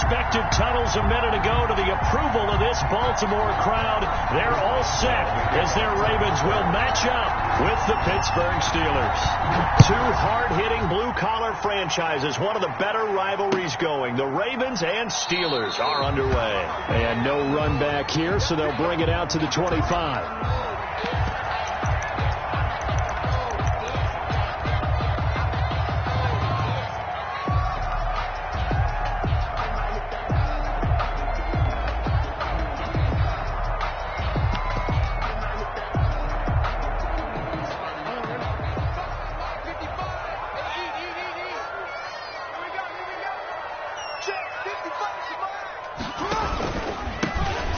respective tunnels a minute ago to the approval of this Baltimore crowd. They're all set as their Ravens will match up with the Pittsburgh Steelers. Two hard-hitting blue-collar franchises, one of the better rivalries going. The Ravens and Steelers are underway. And no run back here, so they'll bring it out to the 25.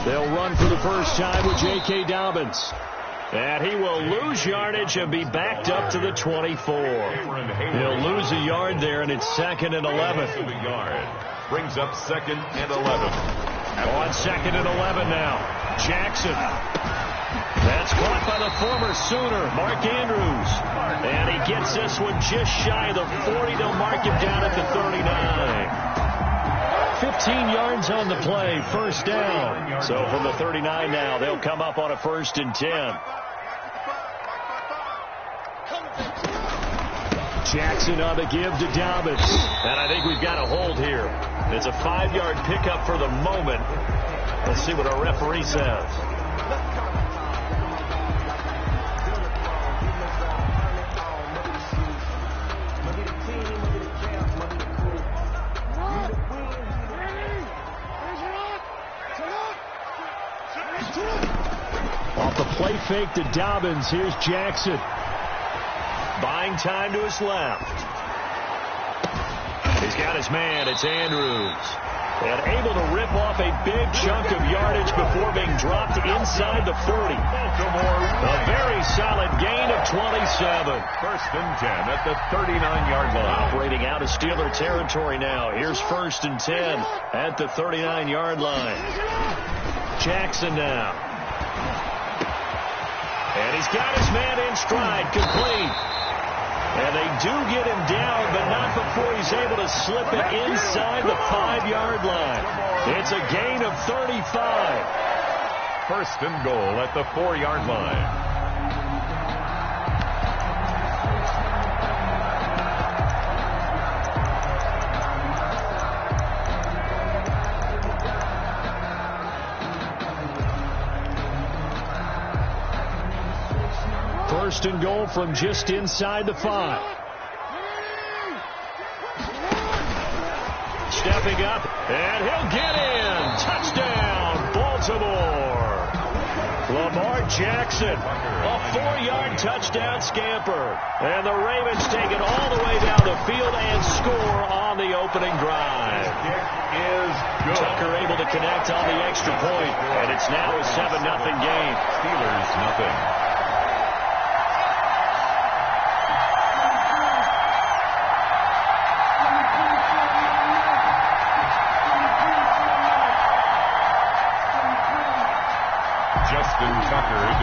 They'll run for the first time with J.K. Dobbins. And he will lose yardage and be backed up to the 24. He'll lose a yard there, and it's 2nd and 11. Brings up 2nd and 11. On 2nd and 11 now. Jackson. That's caught by the former Sooner, Mark Andrews. And he gets this one just shy of the 40. They'll mark him down at the 39. 15 yards on the play, first down. So from the 39 now, they'll come up on a 1st and 10. Jackson on the give to Dobbins. And I think we've got a hold here. It's a 5-yard pickup for the moment. Let's see what our referee says. Off the play fake to Dobbins, here's Jackson. Buying time to his left. He's got his man, it's Andrews. And able to rip off a big chunk of yardage before being dropped inside the 40. A very solid gain of 27. 1st and 10 at the 39-yard line. Operating out of Steeler territory now. Here's 1st and 10 at the 39-yard line. Jackson now. And he's got his man in stride, complete. And they do get him down, but not before he's able to slip it inside the 5-yard line. It's a gain of 35. 1st and goal at the 4-yard line. First and goal from just inside the 5. Stepping up, and he'll get in. Touchdown, Baltimore. Lamar Jackson, a 4-yard touchdown scamper. And the Ravens take it all the way down the field and score on the opening drive. Tucker able to connect on the extra point, and it's now a 7-0 game. Steelers nothing.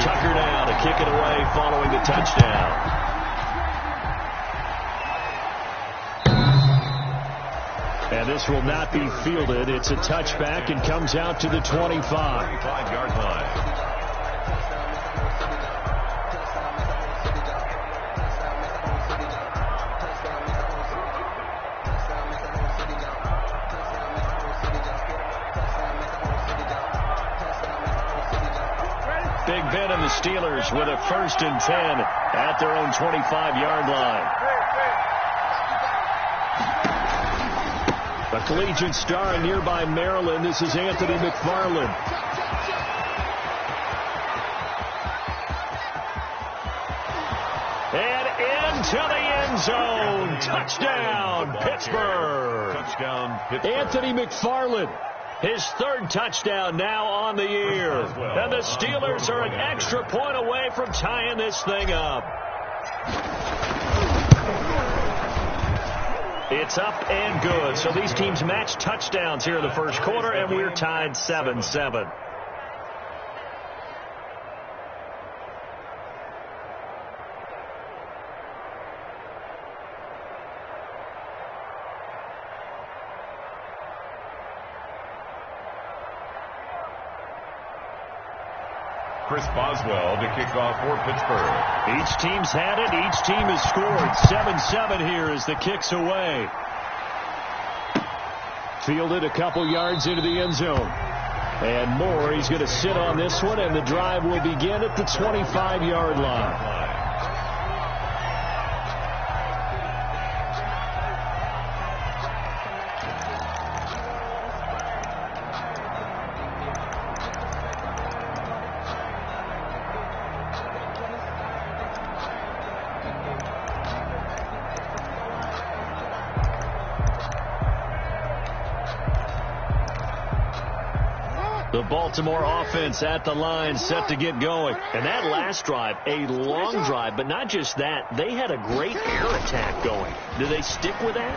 Tucker now to kick it away following the touchdown. And this will not be fielded. It's a touchback and comes out to the 25. 25-yard line. Big Ben and the Steelers with a 1st and 10 at their own 25-yard line. A collegiate star in nearby Maryland. This is Anthony McFarland. And into the end zone. Touchdown, Pittsburgh. Touchdown, Pittsburgh. Anthony McFarland. His 3rd touchdown now on the year. And the Steelers are an extra point away from tying this thing up. It's up and good. So these teams match touchdowns here in the first quarter, and we're tied 7-7. Chris Boswell to kick off for Pittsburgh. Each team's had it. Each team has scored. 7-7 here as the kick's away. Fielded a couple yards into the end zone. And Moore, he's going to sit on this one, and the drive will begin at the 25-yard line. The Baltimore offense at the line, set to get going. And that last drive, a long drive, but not just that. They had a great air attack going. Do they stick with that?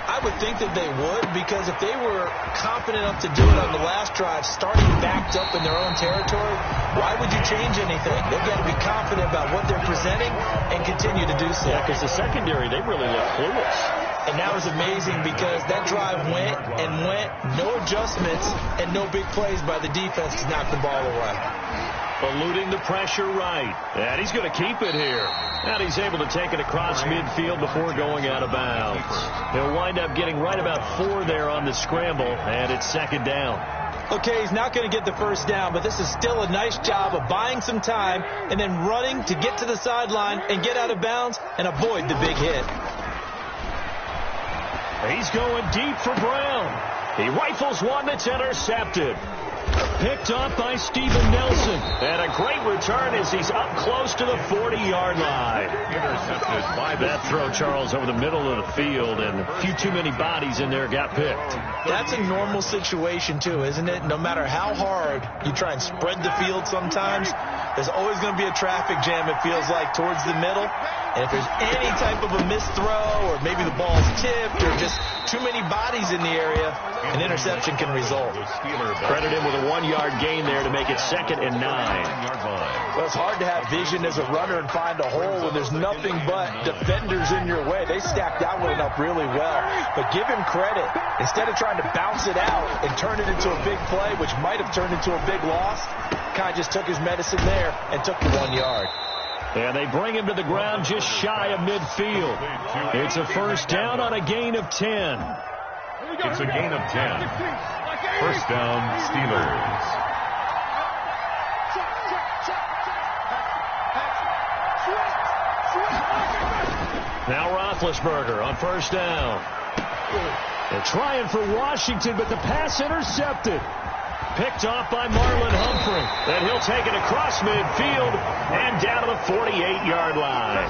I would think that they would, because if they were confident enough to do it on the last drive, starting backed up in their own territory, why would you change anything? They've got to be confident about what they're presenting and continue to do so. Yeah, because the secondary, they really look clueless. And that was amazing because that drive went and went, no adjustments and no big plays by the defense to knock the ball away. Eluding the pressure right. And he's going to keep it here. And he's able to take it across midfield before going out of bounds. He'll wind up getting right about 4 there on the scramble, and it's second down. Okay, he's not going to get the first down, but this is still a nice job of buying some time and then running to get to the sideline and get out of bounds and avoid the big hit. He's going deep for Brown. He rifles one that's intercepted. Picked up by Steven Nelson. And a great return as he's up close to the 40-yard line. Intercepted by that throw, Charles, over the middle of the field, and a few too many bodies in there got picked. That's a normal situation, too, isn't it? No matter how hard you try and spread the field sometimes, there's always going to be a traffic jam, it feels like, towards the middle. And if there's any type of a missed throw, or maybe the ball's tipped, or just too many bodies in the area, an interception can result. Credit him with a 1-yard gain there to make it 2nd and 9. Well, it's hard to have vision as a runner and find a hole when there's nothing but defenders in your way. They stacked that one up really well. But give him credit. Instead of trying to bounce it out and turn it into a big play, which might have turned into a big loss, kind of just took his medicine there and took the 1 yard. And they bring him to the ground just shy of midfield. It's a first down on a gain of 10. It's a gain of 10. First down, Steelers. Now Roethlisberger on first down. They're trying for Washington, but the pass intercepted. Picked off by Marlon Humphrey. Then he'll take it across midfield and down to the 48-yard line.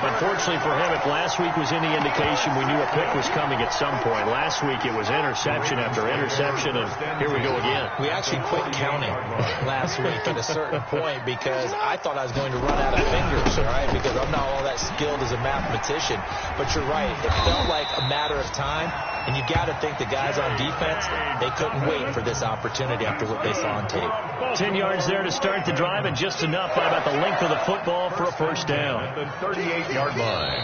Unfortunately for him, if last week was any indication, we knew a pick was coming at some point. Last week it was interception after interception, and here we go again. We actually quit counting last week at a certain point because I thought I was going to run out of fingers, right? Because I'm not all that skilled as a mathematician. But you're right. It felt like a matter of time. And you got to think the guys on defense, they couldn't wait for this opportunity after what they saw on tape. 10 yards there to start the drive, and just enough by about the length of the football for a first down. The 38-yard line.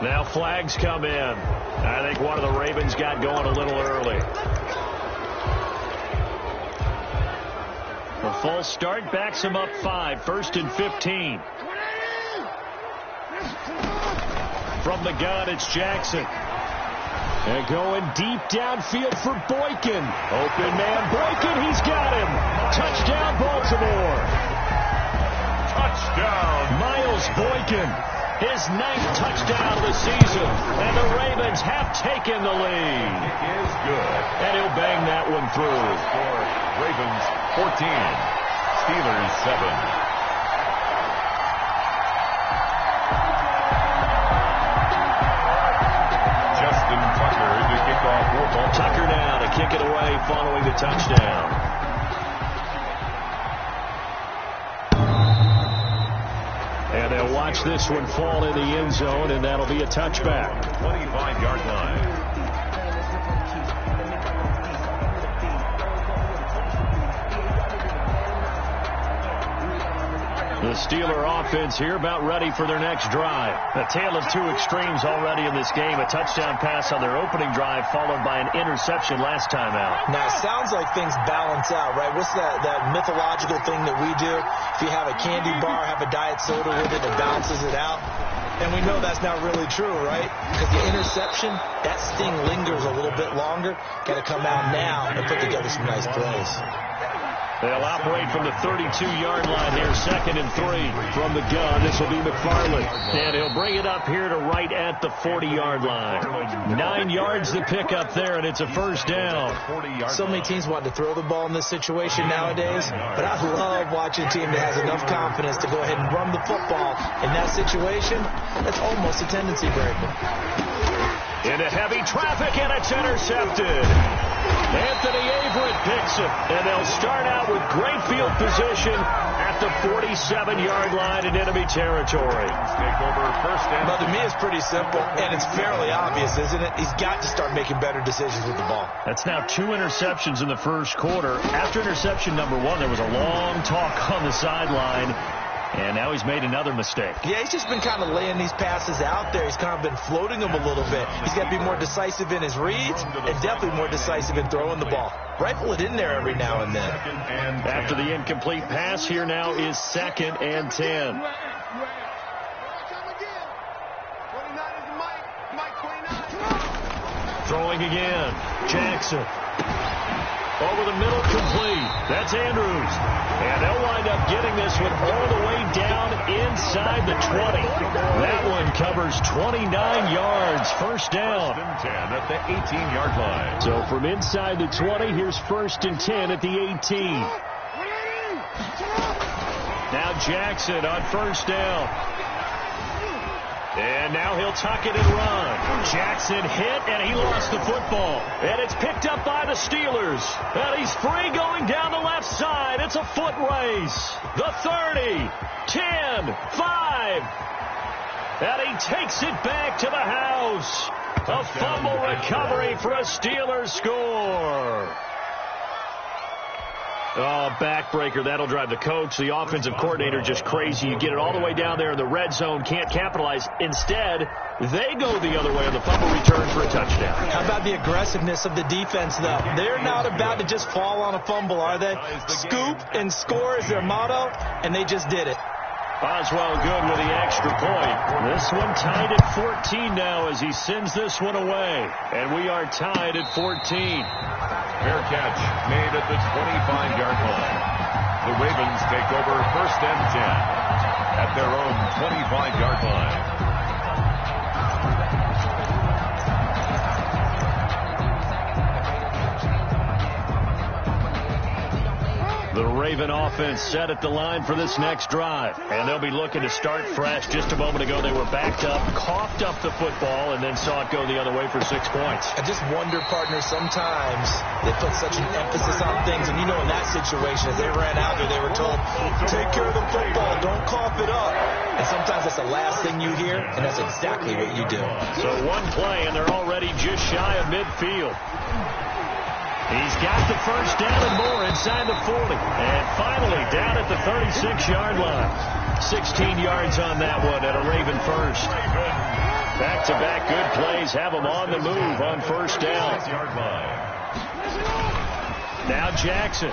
Now flags come in. I think one of the Ravens got going a little early. A false start backs him up 5, 1st and 15. From the gun, it's Jackson. And going deep downfield for Boykin. Open man, Boykin, he's got him. Touchdown, Baltimore. Touchdown. Miles Boykin, his 9th touchdown of the season. And the Ravens have taken the lead. It is good. And he'll bang that one through. For Ravens 14, Steelers 7. Tucker now to kick it away following the touchdown. And they'll watch this one fall in the end zone, and that'll be a touchback. 25-yard line. The Steeler offense here about ready for their next drive. A tale of two extremes already in this game. A touchdown pass on their opening drive followed by an interception last time out. Now, it sounds like things balance out, right? What's that mythological thing that we do? If you have a candy bar, have a diet soda with it, it balances it out. And we know that's not really true, right? Because the interception, that sting lingers a little bit longer. Got to come out now and put together some nice plays. They'll operate from the 32-yard line here, 2nd and 3 from the gun. This will be McFarland. And he'll bring it up here to right at the 40-yard line. 9 yards to pick up there, and it's a first down. So many teams want to throw the ball in this situation nowadays, but I love watching a team that has enough confidence to go ahead and run the football. In that situation, that's almost a tendency breaker. Into heavy traffic, and it's intercepted. Anthony Averett picks it, and they'll start out with great field position at the 47-yard line in enemy territory. Take over first down. But to me, it's pretty simple, and it's fairly obvious, isn't it? He's got to start making better decisions with the ball. That's now 2 interceptions in the first quarter. After interception number 1, there was a long talk on the sideline. And now he's made another mistake. Yeah, he's just been kind of laying these passes out there. He's kind of been floating them a little bit. He's got to be more decisive in his reads and definitely more decisive in throwing the ball. Rifle it in there every now and then. After the incomplete pass, here now is 2nd and 10. Throwing again. Jackson. Over the middle, complete. That's Andrews. And they'll wind up getting this one all the way down inside the 20. That one covers 29 yards. First down. 10 at the 18-yard line. So from inside the 20, here's 1st and 10 at the 18. Now Jackson on first down. And now he'll tuck it and run. Jackson hit, and he lost the football. And it's picked up by the Steelers. And he's free going down the left side. It's a foot race. The 30, 10, 5. And he takes it back to the house. A fumble recovery for a Steelers score. Oh, backbreaker. That'll drive the coach, the offensive coordinator, just crazy. You get it all the way down there in the red zone, can't capitalize. Instead, they go the other way on the fumble return for a touchdown. How about the aggressiveness of the defense, though? They're not about to just fall on a fumble, are they? Scoop and score is their motto, and they just did it. Boswell good with the extra point. This one tied at 14 now as he sends this one away. And we are tied at 14. Fair catch made at the 25-yard line. The Ravens take over 1st and 10 at their own 25-yard line. The Raven offense set at the line for this next drive. And they'll be looking to start fresh. Just a moment ago, they were backed up, coughed up the football, and then saw it go the other way for 6 points. I just wonder, partner, sometimes they put such an emphasis on things. And you know, in that situation, as they ran out there, they were told, take care of the football, don't cough it up. And sometimes that's the last thing you hear, and that's exactly what you do. So one play, and they're already just shy of midfield. He's got the first down and more inside the 40. And finally down at the 36-yard line. 16 yards on that one at a Raven first. Back-to-back good plays have them on the move on first down. Now Jackson.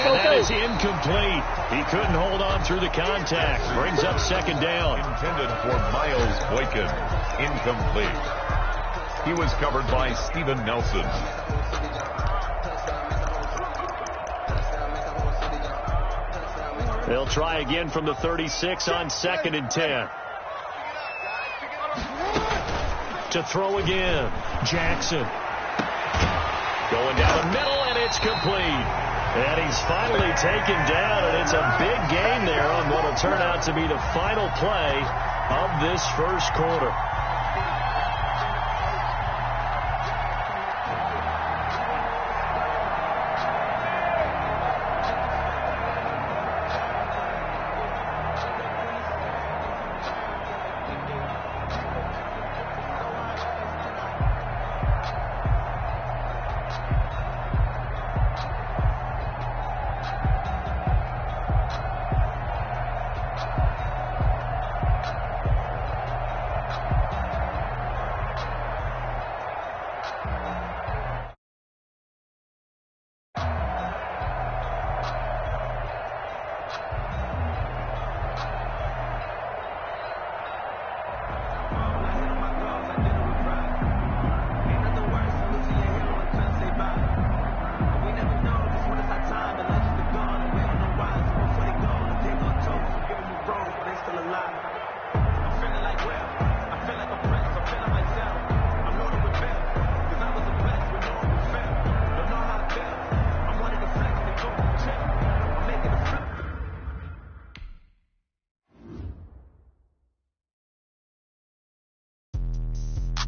And that is incomplete. He couldn't hold on through the contact. Brings up 2nd down. Intended for Miles Boykin. Incomplete. He was covered by Steven Nelson. They'll try again from the 36 on 2nd and 10. To throw again. Jackson. Going down the middle, and it's complete. And he's finally taken down, and it's a big gain there on what will turn out to be the final play of this first quarter.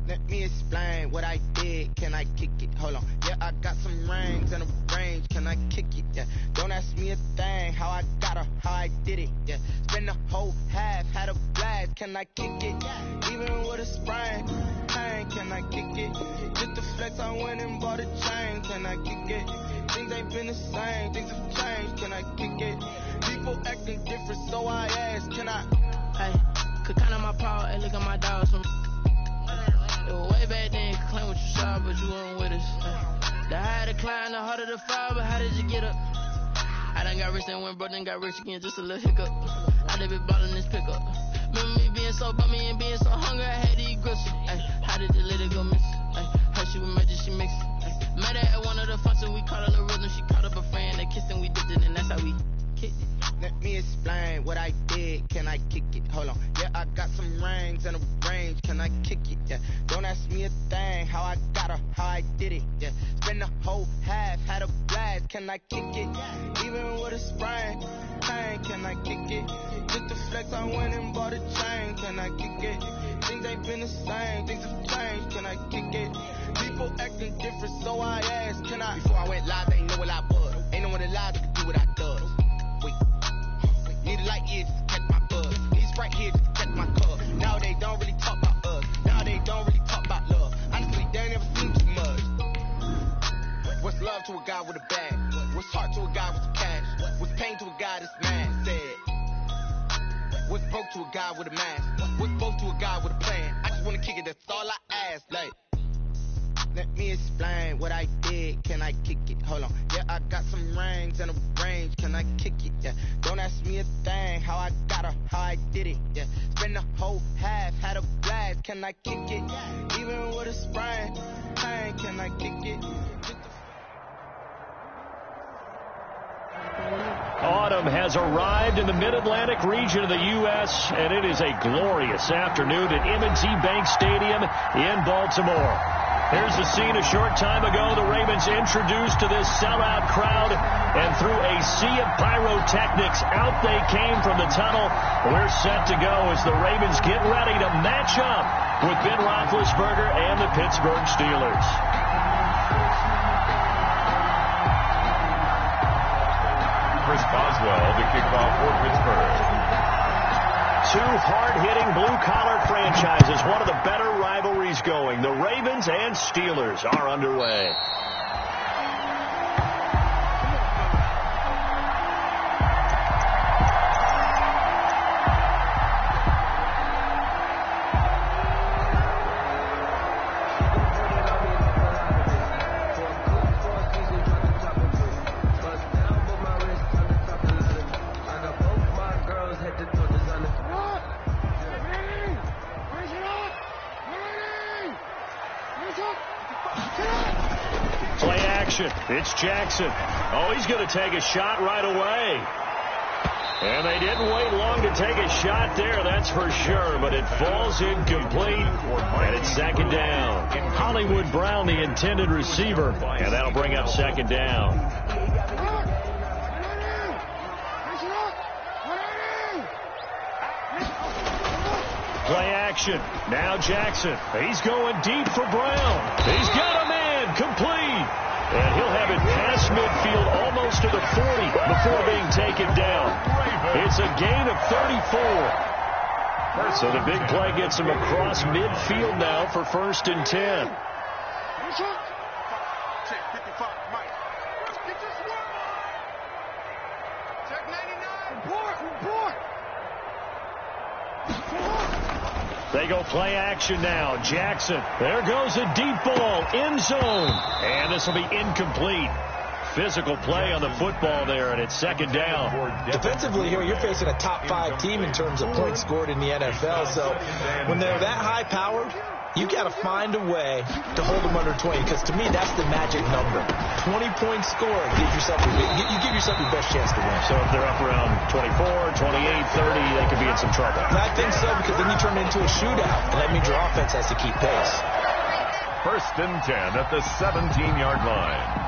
Let me explain what I did. Can I kick it? Hold on. Yeah, I got some rings and a range. Can I kick it? Yeah. Don't ask me a thing. How I got her, how I did it. Yeah. Spend the whole half, had a blast. Can I kick it? Even with a sprain. Pain, can I kick it? Just to flex, I went and bought a chain. Can I kick it? Things ain't been the same. Things have changed. Can I kick it? People acting different, so I ask. Can I? Hey, could count on my power and look at my dogs from. Way back then, you could claim what you saw, but you weren't with us. The higher the climb, the harder the fall, but how did you get up? I done got rich and went broke, then got rich again, just a little hiccup. I done been ballin' this pickup. Remember me being so bummy and being so hungry, I had to eat gristle. How did the lady go miss? How she was magic, she mixed. Met her at one of the functions, we caught her the rhythm, she caught up a friend, they kissed and we dipped it, and that's how we kicked it. Let me explain what I did. Can I kick it? Hold on. Yeah, I got some rings and a range. Can I kick it? Yeah. Don't ask me a thing. How I got her, how I did it. Yeah. Spend the whole half, had a blast. Can I kick it? Even with a sprain. Pain, can I kick it? Just to flex, I went and bought a chain. Can I kick it? Things ain't been the same. Things have changed. Can I kick it? People acting different, so I asked. Can I? Before I went live, they ain't know what I was. Ain't no one alive that could do what I does. Wait. Need a light here just to catch my buzz. Need Sprite here just to catch my cup. Now they don't really talk about us. Now they don't really talk about love. Honestly, they ain't never seen too much. What's love to a guy with a bag? What's heart to a guy with some cash? What's pain to a guy that's mad? Said. What's broke to a guy with a mask? What's both to a guy with a plan? I just wanna kick it, that's all I ask. Like, let me explain what I did. Can I kick it? Hold on. Yeah, I got some rings and a range. Can I kick it? Yeah. Don't ask me a thing. How I got her, how I did it. Yeah. Spend the whole half, had a blast. Can I kick it? Even with a sprain. Pain, can I kick it? Autumn has arrived in the Mid-Atlantic region of the U.S., and it is a glorious afternoon at M&T Bank Stadium in Baltimore. Here's the scene a short time ago. The Ravens introduced to this sellout crowd, and through a sea of pyrotechnics, out they came from the tunnel. We're set to go as the Ravens get ready to match up with Ben Roethlisberger and the Pittsburgh Steelers. Chris Boswell, the kickoff for Pittsburgh. Two hard-hitting blue-collar franchises, one of the better rivalries going. The Ravens and Steelers are underway. It's Jackson. Oh, he's going to take a shot right away. And they didn't wait long to take a shot there, that's for sure. But it falls incomplete, and it's second down. Hollywood Brown, the intended receiver, and that'll bring up second down. Play action. Now Jackson. He's going deep for Brown. He's got a man. Complete. And he'll have it past midfield almost to the 40 before being taken down. It's a gain of 34. So the big play gets him across midfield now for 1st and 10. They go play action now. Jackson. There goes a deep ball. End zone. And this will be incomplete. Physical play on the football there, and it's second down. Defensively here, you're facing a top 5 team in terms of points scored in the NFL. So when they're that high-powered, you got to find a way to hold them under 20, because to me, that's the magic number. 20 points scored gives yourself you give yourself your best chance to win. So if they're up around 24, 28, 30, they could be in some trouble. And I think so, because then you turn it into a shootout, and that means your offense has to keep pace. 1st and 10 at the 17-yard line.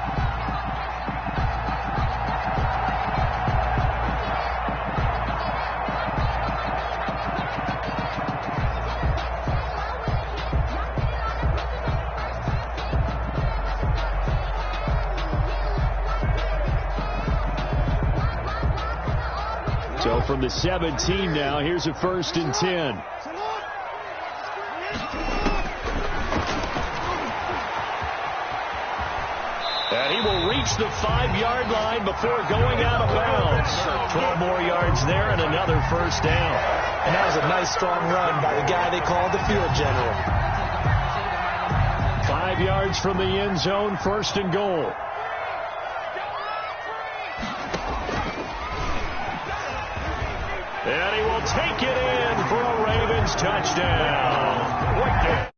So from the 17 now, here's a 1st and 10. And he will reach the 5-yard line before going out of bounds. 12 more yards there and another 1st down. And that was a nice, strong run by the guy they called the field general. 5 yards from the end zone, 1st and goal. And he will take it in for a Ravens touchdown. Right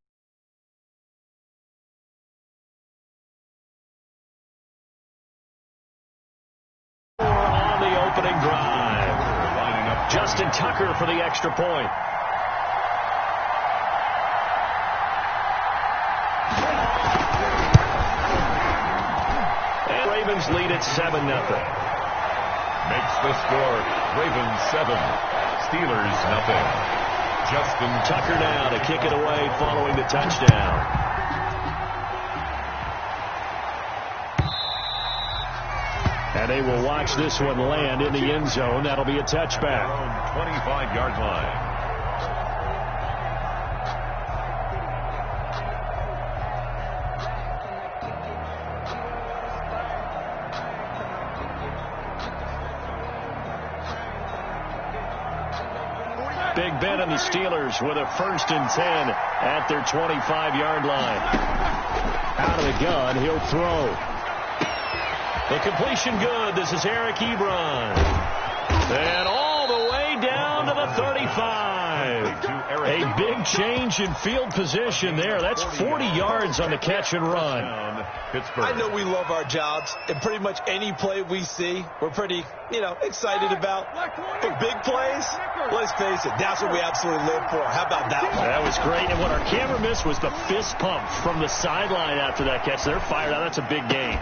on the opening drive. Justin Tucker for the extra point. And Ravens lead at 7-0. Makes the score Ravens 7, Steelers nothing. Justin Tucker now to kick it away following the touchdown. And they will watch this one land in the end zone. That'll be a touchback. 25-yard line. Big Ben and the Steelers with a 1st and 10 at their 25-yard line. Out of the gun, he'll throw. The completion good. This is Eric Ebron. And all the way down to the 35. A big change in field position there. That's 40 yards on the catch and run. I know we love our jobs, and pretty much any play we see, we're pretty, excited about. But big plays, let's face it, that's what we absolutely live for. How about that one? That was great, and what our camera missed was the fist pump from the sideline after that catch. They're fired out. That's a big gain.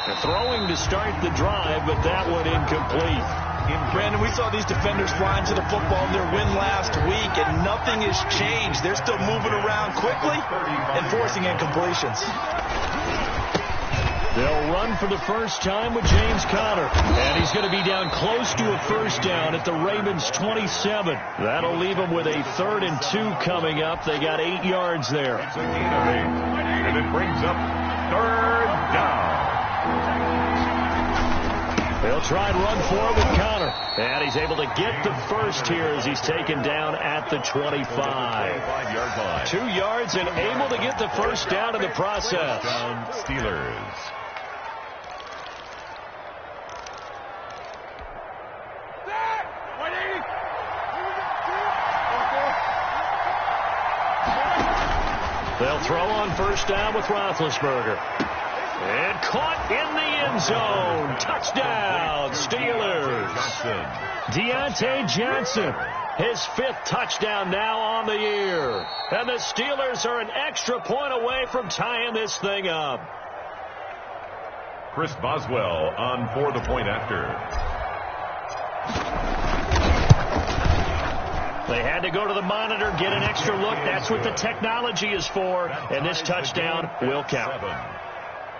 They're throwing to start the drive, but that one incomplete. Brandon, we saw these defenders flying to the football in their win last week, and nothing has changed. They're still moving around quickly and forcing incompletions. They'll run for the first time with James Conner. And he's going to be down close to a 1st down at the Ravens 27. That'll leave them with a 3rd and 2 coming up. They got 8 yards there. It's a gain of 8, and it brings up 3rd down. They'll try and run forward with Conner. And he's able to get the first here as he's taken down at the 25. 25-yard line. 2 yards and able to get the first down in the process. Down Steelers. They'll throw on 1st down with Roethlisberger. And caught in the end zone. Touchdown, Steelers. Deontay Johnson, his 5th touchdown now on the year. And the Steelers are an extra point away from tying this thing up. Chris Boswell on for the point after. They had to go to the monitor, get an extra look. That's what the technology is for. And this touchdown will count.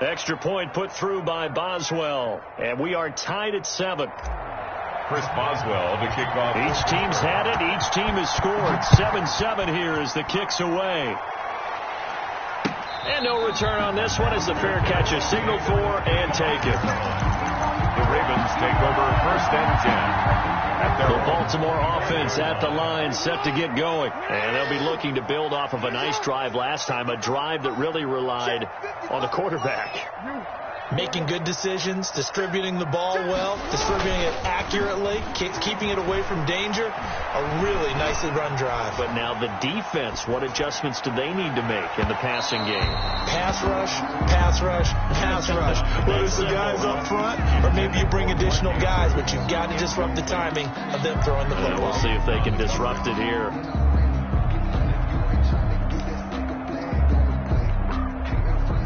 Extra point put through by Boswell. And we are tied at 7. Chris Boswell to kick off. Each team's had it. Each team has scored. 7-7 here as the kick's away. And no return on this one as the fair catch is signaled for and taken. The Ravens take over 1st and 10. The Baltimore offense at the line, set to get going. And they'll be looking to build off of a nice drive last time, a drive that really relied on the quarterback. Making good decisions, distributing the ball well, distributing it accurately, keeping it away from danger. A really nicely run drive. But now the defense, what adjustments do they need to make in the passing game? Pass rush, pass rush, pass rush. Whether it's the guys up front or maybe you bring additional guys, but you've got to disrupt the timing of them throwing the football. We'll see if they can disrupt it here.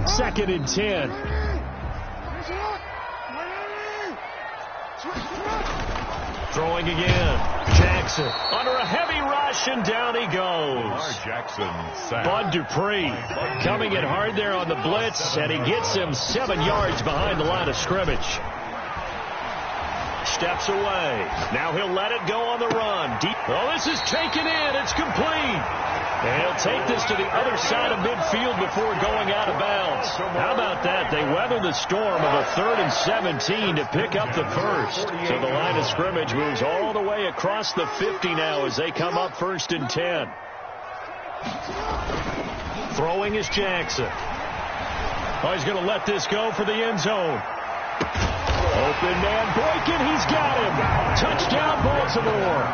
Second and 10. Throwing again. Jackson under a heavy rush, and down he goes. Jackson sacked. Bud Dupree coming in hard there on the blitz, and he gets him 7 yards behind the line of scrimmage. Steps away. Now he'll let it go on the run. Deep. Oh, this is taken in. It's complete. And he'll take this to the other side of midfield before going out of bounds. How about that? They weather the storm of a 3rd and 17 to pick up the first. So the line of scrimmage moves all the way across the 50 now as they come up 1st and 10. Throwing is Jackson. Oh, he's going to let this go for the end zone. Open man, Boykin, he's got him. Touchdown, Baltimore.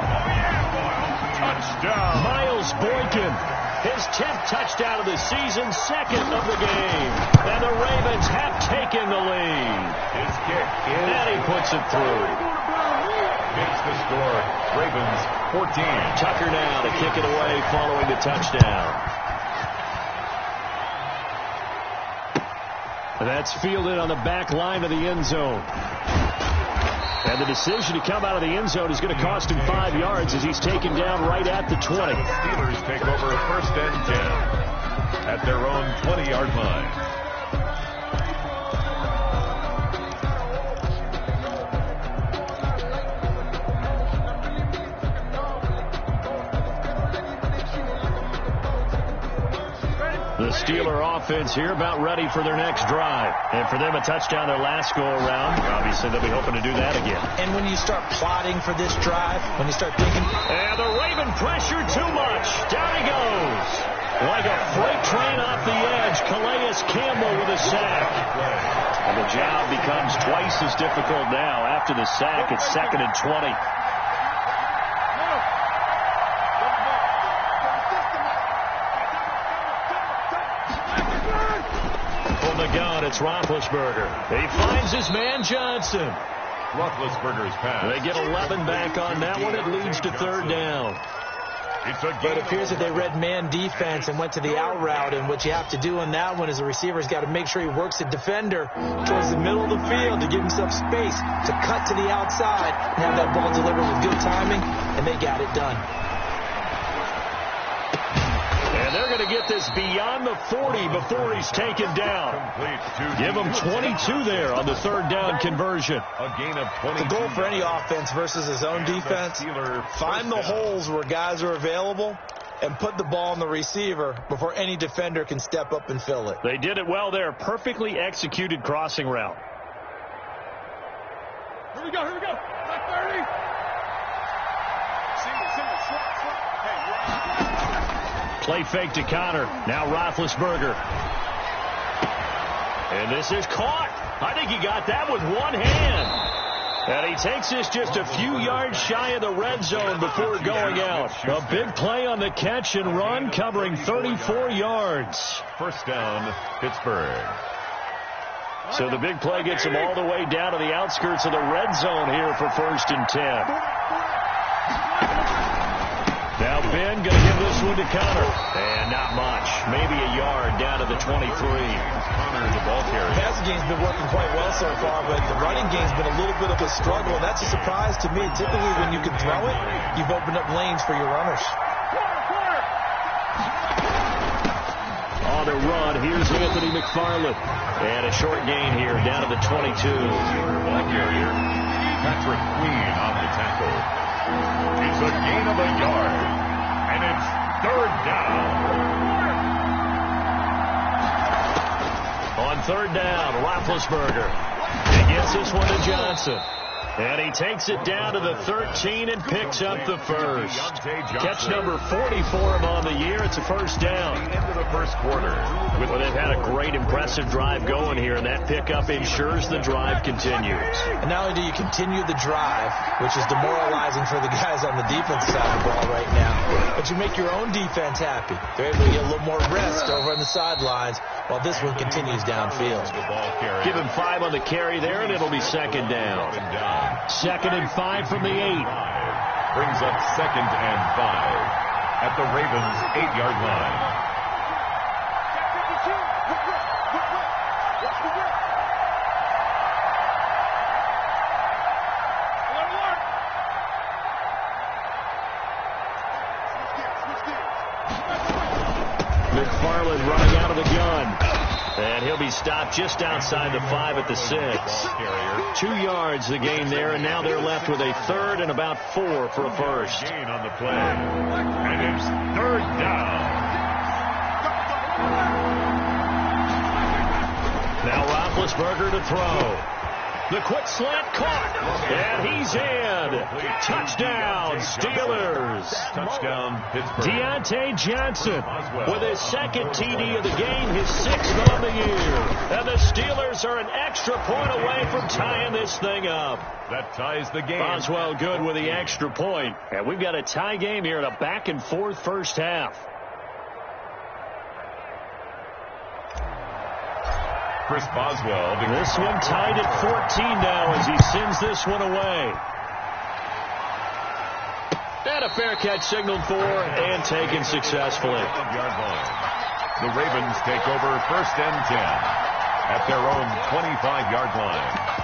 Touchdown. Miles Boykin, his 10th touchdown of the season, 2nd of the game. And the Ravens have taken the lead. His kick is... And he puts it through. Makes the score. Ravens 14. Tucker now to kick it away following the touchdown. And that's fielded on the back line of the end zone. And the decision to come out of the end zone is going to cost him 5 yards as he's taken down right at the 20. Steelers take over 1st and 10 at their own 20-yard line. The Steeler offense here about ready for their next drive. And for them, a touchdown their last go-around. Obviously, they'll be hoping to do that again. And when you start plotting for this drive, when you start thinking... And the Raven pressure too much. Down he goes. Like a freight train off the edge, Calais Campbell with a sack. And the job becomes twice as difficult now. After the sack, it's 2nd and 20. Gun, it's Roethlisberger. He finds his man Johnson. Roethlisberger's pass. They get 11 back on that one. It leads to 3rd down. But it appears that they read man defense and went to the out route. And what you have to do on that one is the receiver's got to make sure he works the defender towards the middle of the field to give himself space to cut to the outside and have that ball delivered with good timing. And they got it done. And they're going to get this beyond the 40 before he's taken down. Give him 22 there on the 3rd down conversion. A gain of 20. The goal for any offense versus his own defense, find the holes where guys are available and put the ball on the receiver before any defender can step up and fill it. They did it well there. Perfectly executed crossing route. Here we go. Back 30. Play fake to Connor. Now Roethlisberger. And this is caught. I think he got that with one hand. And he takes this just a few yards shy of the red zone before going out. A big play on the catch and run, covering 34 yards. 1st down, Pittsburgh. So the big play gets him all the way down to the outskirts of the red zone here for 1st and 10. Now Ben going to give this one to Connor. And not much. Maybe a yard down to the 23. Connor, the ball carrier. The passing game's been working quite well so far, but the running game's been a little bit of a struggle, and that's a surprise to me. Typically, when you can throw it, you've opened up lanes for your runners. On the run, here's Anthony McFarland. And a short gain here, down to the 22. Ball carrier, Patrick Queen on the tackle. It's a gain of a yard, and it's 3rd down. third down. Roethlisberger. He gets this one to Johnson. And he takes it down to the 13 and picks up the first. Catch number 40 for him on the year. It's a first down. Into the first quarter. Well, they've had a great, impressive drive going here, and that pickup ensures the drive continues. And not only do you continue the drive, which is demoralizing for the guys on the defense side of the ball right now, but you make your own defense happy. They're able to get a little more rest over on the sidelines while this one continues downfield. Give him 5 on the carry there, and it'll be second down. 2nd and 5 from the 8. Brings up 2nd and 5 at the Ravens' 8-yard line. McFarland running out of the gun. And he'll be stopped just outside the 5 at the 6. 2 yards the gain there, and now they're left with a 3rd and about 4 for a first. Gain on the play. And it's 3rd down. Now Roethlisberger to throw. The quick slant caught, and he's in. Touchdown, Steelers. Touchdown, Pittsburgh. Deontay Johnson with his 2nd TD of the game, his 6th on the year. And the Steelers are an extra point away from tying this thing up. That ties the game. Boswell good with the extra point. And we've got a tie game here in a back-and-forth first half. Chris Boswell. This one tied at 14 now as he sends this one away. And a fair catch signaled for and taken successfully. The Ravens take over 1st and 10 at their own 25-yard line.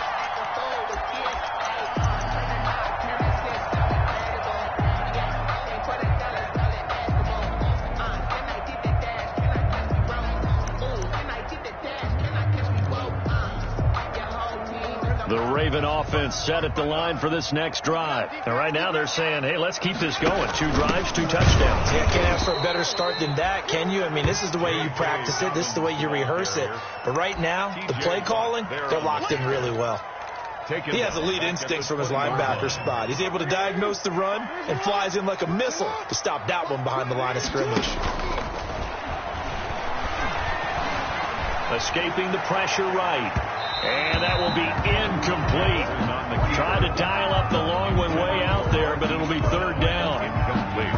The Raven offense set at the line for this next drive. And right now they're saying, hey, let's keep this going. 2 drives, 2 touchdowns. Yeah, can't ask for a better start than that, can you? I mean, this is the way you practice it. This is the way you rehearse it. But right now, the play calling, they're locked in really well. He has elite instincts from his linebacker spot. He's able to diagnose the run and flies in like a missile to stop that one behind the line of scrimmage. Escaping the pressure right. And that will be incomplete. Trying to dial up the long one way out there, but it'll be 3rd down.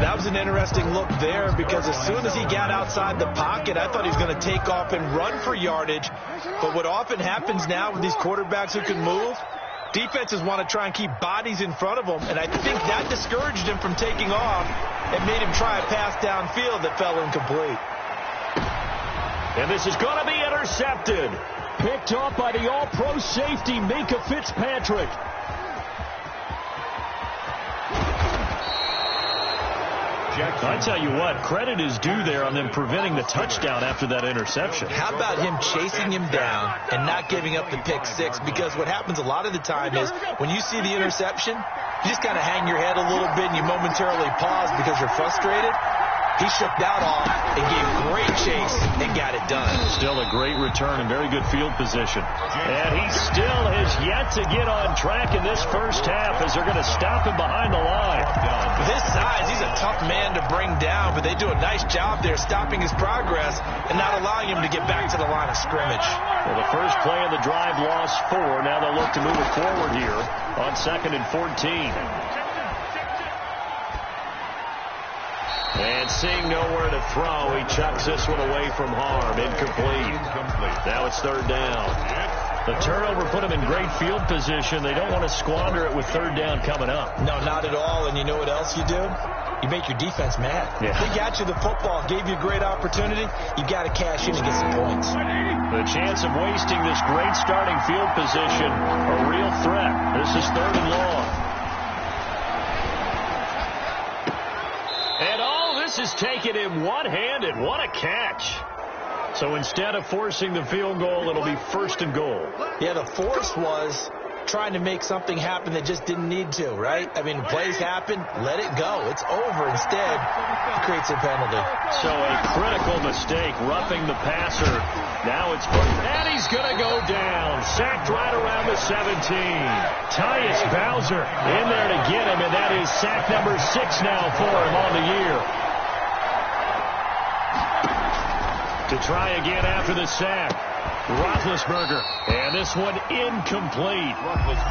That was an interesting look there because as soon as he got outside the pocket, I thought he was going to take off and run for yardage. But what often happens now with these quarterbacks who can move, defenses want to try and keep bodies in front of them, and I think that discouraged him from taking off and made him try a pass downfield that fell incomplete. And this is going to be intercepted. Picked off by the all-pro safety, Minkah Fitzpatrick. I tell you what, credit is due there on them preventing the touchdown after that interception. How about him chasing him down and not giving up the pick 6? Because what happens a lot of the time is when you see the interception, you just kind of hang your head a little bit and you momentarily pause because you're frustrated. He shook that off and gave great chase and got it done. Still a great return and very good field position. And he still has yet to get on track in this first half as they're going to stop him behind the line. With his size, he's a tough man to bring down, but they do a nice job there stopping his progress and not allowing him to get back to the line of scrimmage. Well, the first play of the drive lost 4. Now they'll look to move it forward here on 2nd and 14. And seeing nowhere to throw, he chucks this one away from harm. Incomplete. Now it's 3rd down. The turnover put him in great field position. They don't want to squander it with 3rd down coming up. No, not at all. And you know what else you do? You make your defense mad. Yeah. They got you the football, gave you a great opportunity. You've got to cash in and get some points. The chance of wasting this great starting field position, a real threat. This is 3rd and long. And all this is taken in one-handed. What a catch. So instead of forcing the field goal, it'll be 1st and goal. Yeah, the force was trying to make something happen that just didn't need to, right? I mean, plays happen, let it go. It's over. Instead, it creates a penalty. So a critical mistake, roughing the passer. Now it's and he's going to go down. Sacked right around the 17. Tyus Bowser in there to get him, and that is sack number 6 now for him on the year. To try again after the sack. Roethlisberger, and this one incomplete.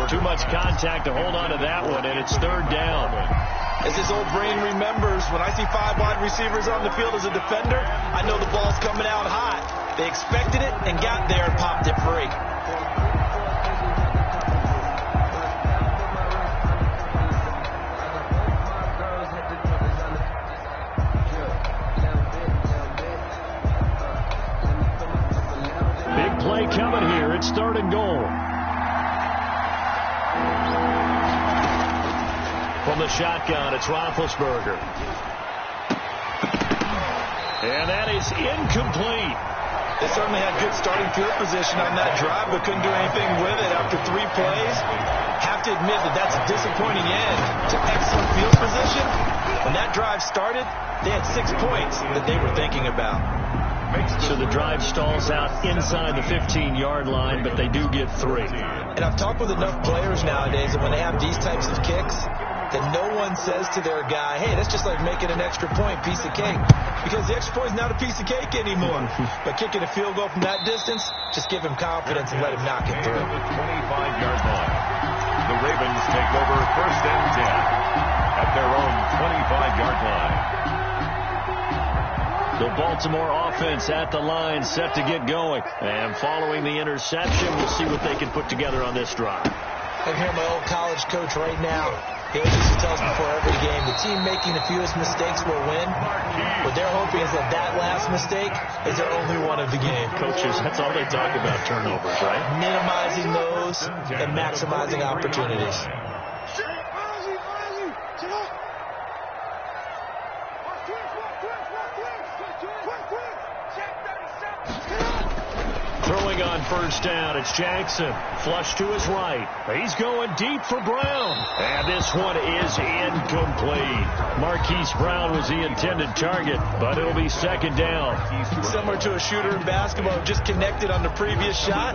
Too much contact to hold on to that one, and it's 3rd down. As his old brain remembers, when I see 5 wide receivers on the field as a defender, I know the ball's coming out hot. They expected it and got there and popped it free. Play coming here. It's 3rd and goal. From the shotgun, it's Roethlisberger. And that is incomplete. They certainly had good starting field position on that drive, but couldn't do anything with it after 3 plays. Have to admit that that's a disappointing end to excellent field position. When that drive started, they had 6 points that they were thinking about. So the drive stalls out inside the 15-yard line, but they do get 3. And I've talked with enough players nowadays that when they have these types of kicks, that no one says to their guy, hey, that's just like making an extra point, piece of cake. Because the extra point is not a piece of cake anymore. But kicking a field goal from that distance, just give him confidence and let him knock it through. The 25-yard line. The Ravens take over 1st and 10 at their own 25-yard line. The Baltimore offense at the line, set to get going. And following the interception, we'll see what they can put together on this drive. I hear my old college coach right now. He always used to tell us before every game, the team making the fewest mistakes will win. What they're hoping is that last mistake is their only one of the game. Coaches, that's all they talk about, turnovers, right? Minimizing those and maximizing opportunities. Throwing on 1st down, it's Jackson. Flush to his right. He's going deep for Brown. And this one is incomplete. Marquise Brown was the intended target, but it'll be 2nd down. Similar to a shooter in basketball, just connected on the previous shot.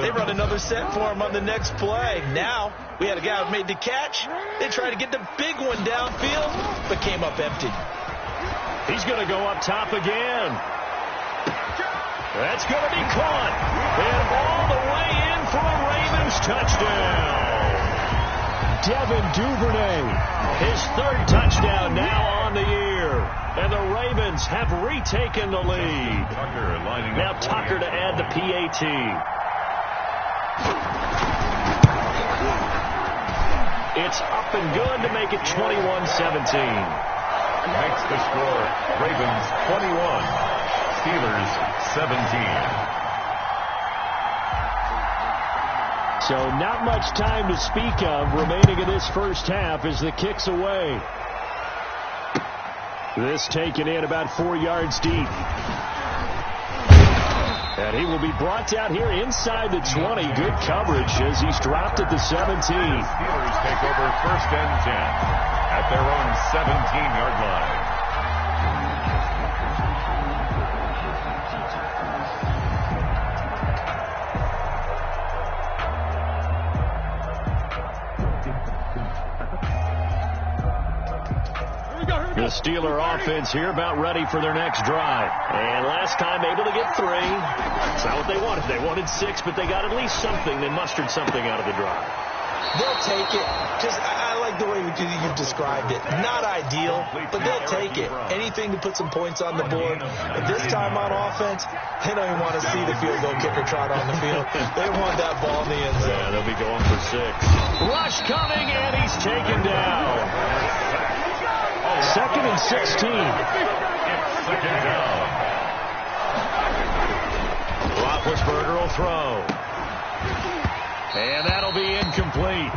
They run another set for him on the next play. Now, we had a guy who made the catch. They tried to get the big one downfield, but came up empty. He's going to go up top again. That's going to be caught. And all the way in for a Ravens touchdown. Devin Duvernay, his 3rd touchdown now on the year. And the Ravens have retaken the lead. Now Tucker to add the PAT. It's up and good to make it 21-17. Makes the score Ravens 21. Steelers 17. So not much time to speak of remaining in this 1st half as the kick's away. This taken in about 4 yards deep. And he will be brought down here inside the 20. Good coverage as he's dropped at the 17. Steelers take over 1st and 10 at their own 17-yard line. The Steeler offense here about ready for their next drive. And last time able to get 3. That's not what they wanted. They wanted 6, but they got at least something. They mustered something out of the drive. They'll take it. Just, I like the way you've described it. Not ideal, but they'll take it. Anything to put some points on the board. But this time on offense, they don't even want to see the field goal kicker trot on the field. They want that ball in the end zone. Yeah, they'll be going for 6. Rush coming, and he's taken down. 2nd and 16. It's 2nd down. Roethlisberger will throw. And that'll be incomplete.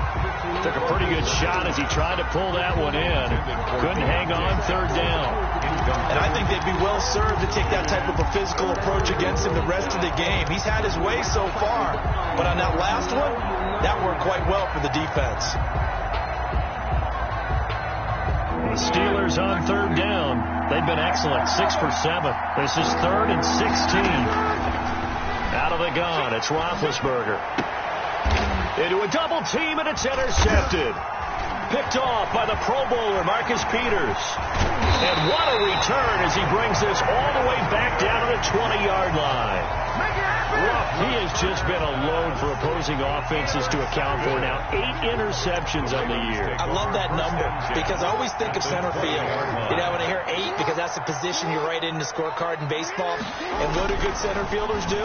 Took a pretty good shot as he tried to pull that one in. Couldn't hang on third down. And I think they'd be well served to take that type of a physical approach against him the rest of the game. He's had his way so far, but on that last one, that worked quite well for the defense. The Steelers on third down. They've been excellent, 6 for 7. This is 3rd and 16. Out of the gun, it's Roethlisberger. Into a double team, and it's intercepted. Picked off by the Pro Bowler, Marcus Peters. And what a return as he brings this all the way back down to the 20-yard line. He has just been a load for opposing offenses to account for now. 8 interceptions on the year. I love that number because I always think of center field. You know, when I hear 8, because that's the position you write in the scorecard in baseball. And what do good center fielders do?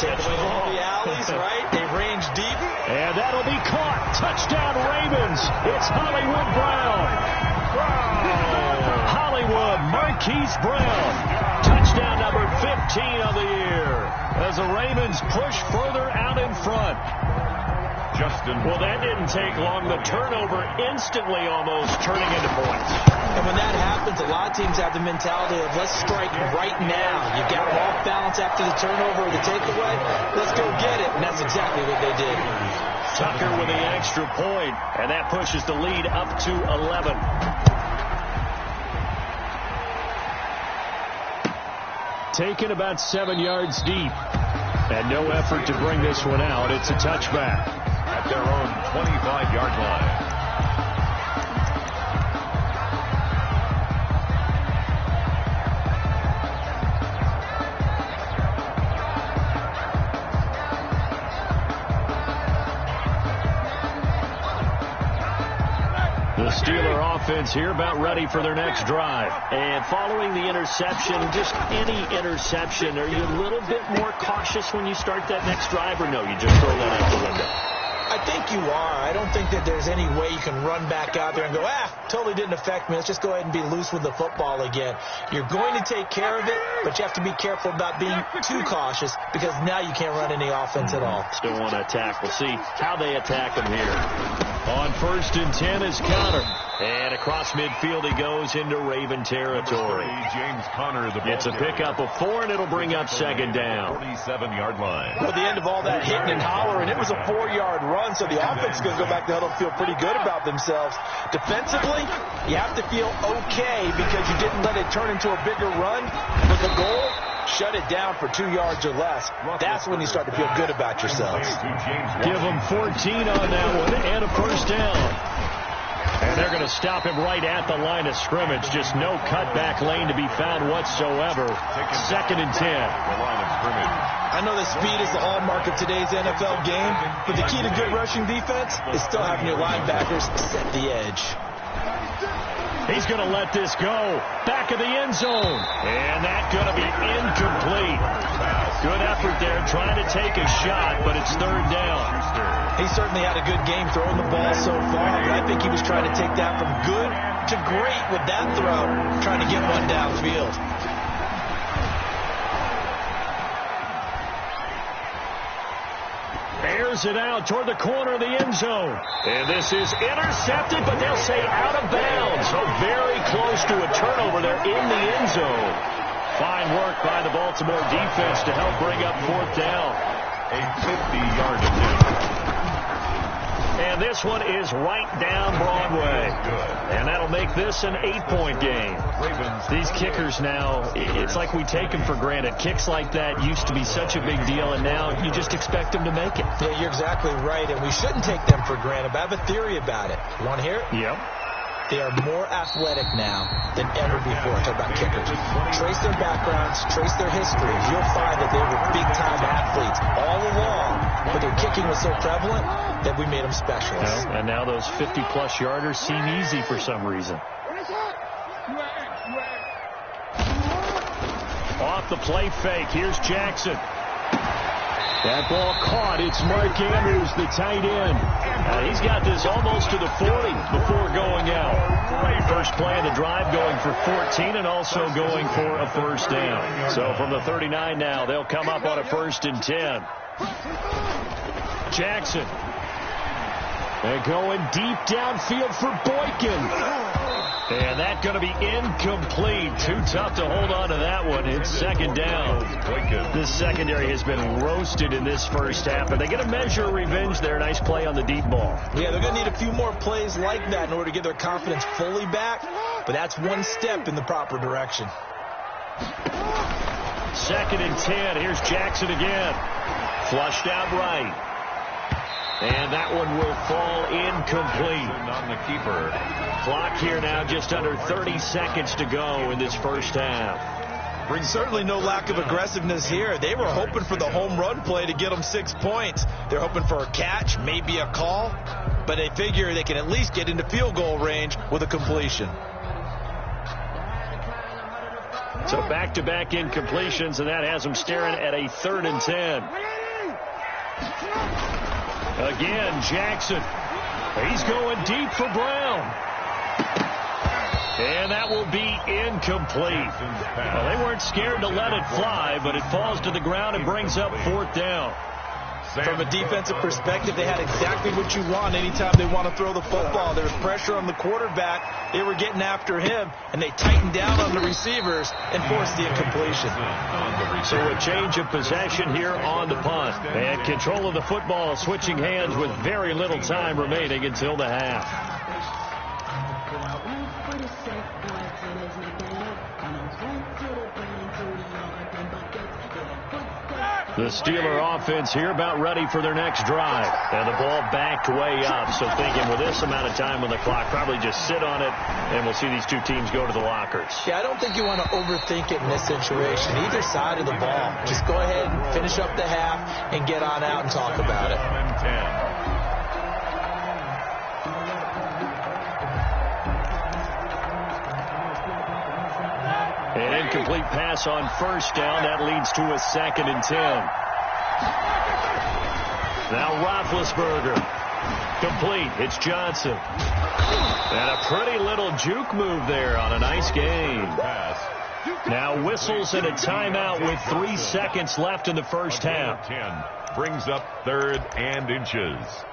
Take away all the alleys, right? They range deep. And that'll be caught. Touchdown Ravens. It's Hollywood Brown. Hollywood Marquise Brown. Touchdown number 15 on the year as the Ravens push further out in front. Well, that didn't take long. The turnover instantly almost turning into points. And when that happens, a lot of teams have the mentality of let's strike right now. You've got them off balance after the turnover or the takeaway. Let's go get it. And that's exactly what they did. Tucker with the extra point, and that pushes the lead up to 11. Taken about 7 yards deep. And no effort to bring this one out. It's a touchback. At their own 25-yard line. The Steeler offense here about ready for their next drive. And following the interception, just any interception, are you a little bit more cautious when you start that next drive, or no, you just throw that out the window? I think you are. I don't think that there's any way you can run back out there and go, totally didn't affect me. Let's just go ahead and be loose with the football again. You're going to take care of it, but you have to be careful about being too cautious because now you can't run any offense at all. Still want to attack. We'll see how they attack them here. On 1st and 10 is Conner. And across midfield he goes into Raven territory. James Conner, it's a pickup of 4, and it'll bring up 2nd down. 47-yard line. Well, at the end of all that hitting and hollering, it was a 4-yard run, so the offense is going to go back to huddle and feel pretty good about themselves. Defensively, you have to feel okay because you didn't let it turn into a bigger run. But the goal, shut it down for 2 yards or less. That's when you start to feel good about yourselves. Give them 14 on that one and a 1st down. And they're going to stop him right at the line of scrimmage. Just no cutback lane to be found whatsoever. 2nd and 10. The line of scrimmage. I know that speed is the hallmark of today's NFL game, but the key to good rushing defense is still having your linebackers set the edge. He's going to let this go. Back of the end zone. And that's going to be incomplete. Good effort there trying to take a shot, but it's 3rd down. He certainly had a good game throwing the ball so far, but I think he was trying to take that from good to great with that throw, trying to get one downfield. Airs it out toward the corner of the end zone. And this is intercepted, but they'll say out of bounds. So very close to a turnover there in the end zone. Fine work by the Baltimore defense to help bring up 4th down. A 50-yard attempt. And this one is right down Broadway. And that'll make this an 8-point game. These kickers now, it's like we take them for granted. Kicks like that used to be such a big deal, and now you just expect them to make it. Yeah, you're exactly right, and we shouldn't take them for granted. But I have a theory about it. You want to hear it? Yep. They are more athletic now than ever before. Talk about kickers. Trace their backgrounds, trace their histories. You'll find that they were big-time athletes all along, but their kicking was so prevalent that we made them specialists. And now those 50-plus yarders seem easy for some reason. Off the play fake. Here's Jackson. That ball caught. It's Mark Andrews, the tight end. He's got this almost to the 40 before going out. First play of the drive going for 14 and also going for a 1st down. So from the 39 now, they'll come up on a 1st and 10. Jackson And going deep downfield for Boykin. And that's going to be incomplete. Too tough to hold on to that one. It's second down. This secondary has been roasted in this first half, and they get a measure of revenge there. Nice play on the deep ball. Yeah, they're going to need a few more plays like that in order to get their confidence fully back, but that's one step in the proper direction. 2nd and 10. Here's Jackson again. Flushed out right. And that one will fall incomplete. On the keeper. Clock here now, just under 30 seconds to go in this first half. Brings certainly no lack of aggressiveness here. They were hoping for the home run play to get them 6 points. They're hoping for a catch, maybe a call, but they figure they can at least get into field goal range with a completion. So back-to-back incompletions, and that has them staring at a 3rd and 10. Again, Jackson. He's going deep for Brown. And that will be incomplete. Well, they weren't scared to let it fly, but it falls to the ground and brings up 4th down. From a defensive perspective, they had exactly what you want anytime they want to throw the football. There was pressure on the quarterback. They were getting after him, and they tightened down on the receivers and forced the incompletion. So a change of possession here on the punt. And control of the football switching hands with very little time remaining until the half. The Steeler offense here about ready for their next drive. And the ball backed way up. So thinking with this amount of time on the clock, probably just sit on it, and we'll see these two teams go to the lockers. Yeah, I don't think you want to overthink it in this situation. Either side of the ball. Just go ahead and finish up the half and get on out and talk about it. 10. An incomplete pass on 1st down. That leads to a 2nd and 10. Now Roethlisberger. Complete. It's Johnson. And a pretty little juke move there on a nice gain. Now whistles and a timeout with 3 seconds left in the first half. 10 brings up 3rd and inches.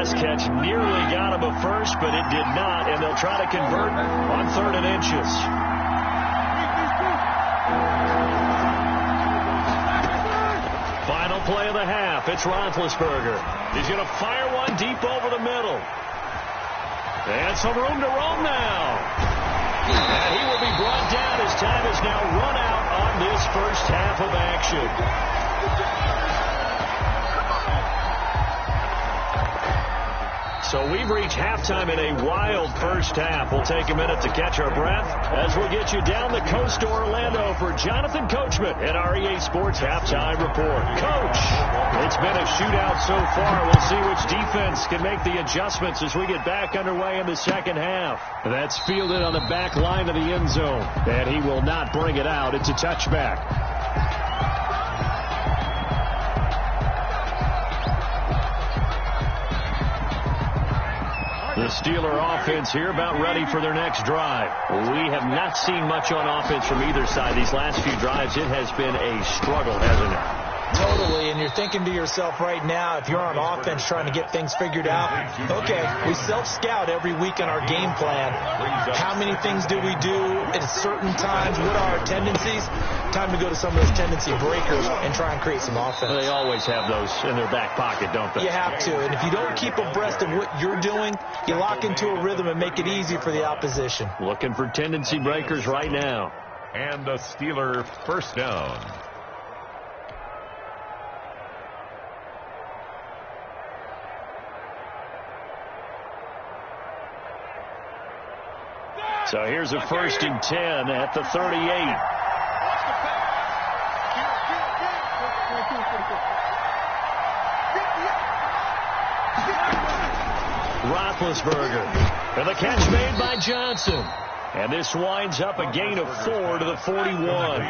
Catch nearly got him a first, but it did not, and they'll try to convert on 3rd and inches. Final play of the half. It's Roethlisberger. He's going to fire one deep over the middle. And some room to roam now. And he will be brought down. His time is now run out on this first half of action. So we've reached halftime in a wild first half. We'll take a minute to catch our breath as we'll get you down the coast to Orlando for Jonathan Coachman at our EA Sports Halftime Report. Coach, it's been a shootout so far. We'll see which defense can make the adjustments as we get back underway in the second half. That's fielded on the back line of the end zone. And he will not bring it out. It's a touchback. The Steeler offense here about ready for their next drive. We have not seen much on offense from either side. These last few drives, it has been a struggle, hasn't it? Totally, and you're thinking to yourself right now, if you're on offense trying to get things figured out, okay, we self-scout every week on our game plan. How many things do we do at certain times? What are our tendencies? Time to go to some of those tendency breakers and try and create some offense. They always have those in their back pocket, don't they? You have to, and if you don't keep abreast of what you're doing, you lock into a rhythm and make it easy for the opposition. Looking for tendency breakers right now. And a Steeler first down. So here's a 1st and 10 at the 38. Roethlisberger. And the catch made by Johnson. And this winds up a gain of 4 to the 41. To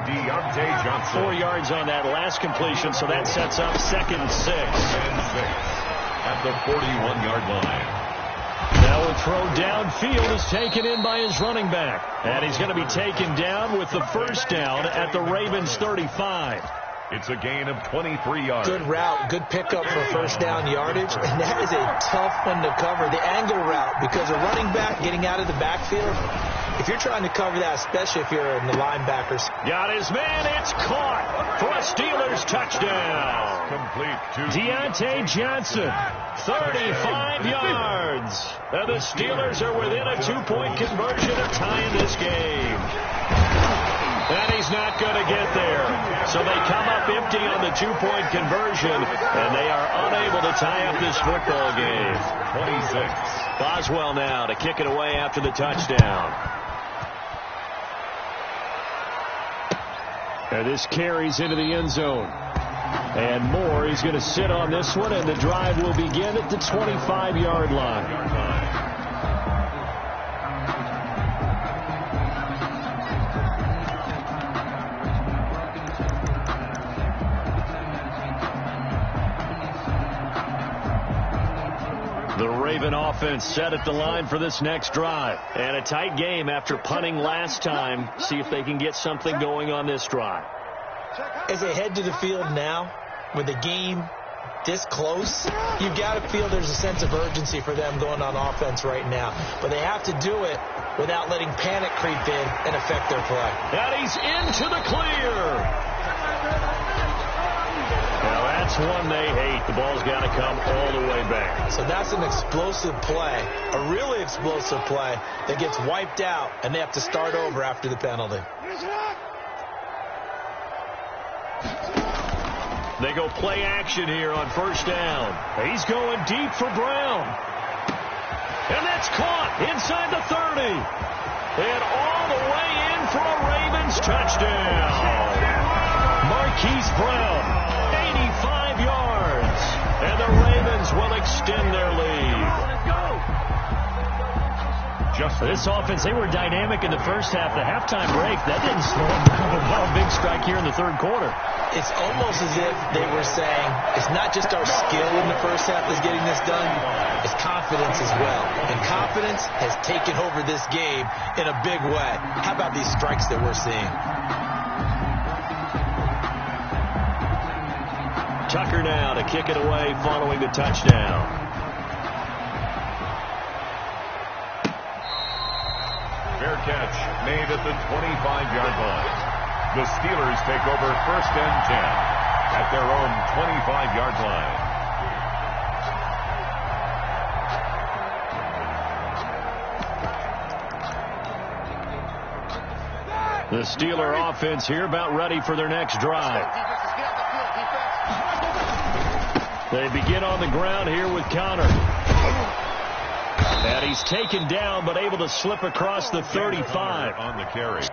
Deontay Johnson. 4 yards on that last completion, so that sets up 2nd and 6. at the 41-yard line. Now a throw downfield is taken in by his running back. And he's going to be taken down with the first down at the Ravens 35. It's a gain of 23 yards. Good route, good pickup for first down yardage, and that is a tough one to cover. The angle route, because a running back getting out of the backfield, if you're trying to cover that, especially if you're in the linebackers. Got his man, it's caught for a Steelers touchdown. Complete to Deontay Johnson, 35 yards. And the Steelers are within a 2-point conversion of tying this game. And he's not going to get there. So they come up empty on the 2-point conversion, and they are unable to tie up this football game. 26. Boswell now to kick it away after the touchdown. And this carries into the end zone. And Moore is going to sit on this one, and the drive will begin at the 25-yard line. The Raven offense set at the line for this next drive. And a tight game after punting last time. See if they can get something going on this drive. As they head to the field now, with the game this close, you've got to feel there's a sense of urgency for them going on offense right now. But they have to do it without letting panic creep in and affect their play. And he's into the clear. Now that's one they hate. The ball's got to come all the way back. So that's an explosive play, a really explosive play that gets wiped out, and they have to start over after the penalty. They go play action here on first down. He's going deep for Brown. And that's caught inside the 30. And all the way in for a Ravens touchdown. Marquise Brown, 85 yards. And the Ravens will extend their lead. This offense, they were dynamic in the first half. The halftime break, that didn't slow them down. A big strike here in the third quarter. It's almost as if they were saying, it's not just our skill in the first half that's getting this done, it's confidence as well. And confidence has taken over this game in a big way. How about these strikes that we're seeing? Tucker now to kick it away following the touchdown. Fair catch made at the 25-yard line. The Steelers take over first and 10 at their own 25-yard line. The Steeler offense here about ready for their next drive. They begin on the ground here with Connor. And he's taken down but able to slip across the 35 on the carry.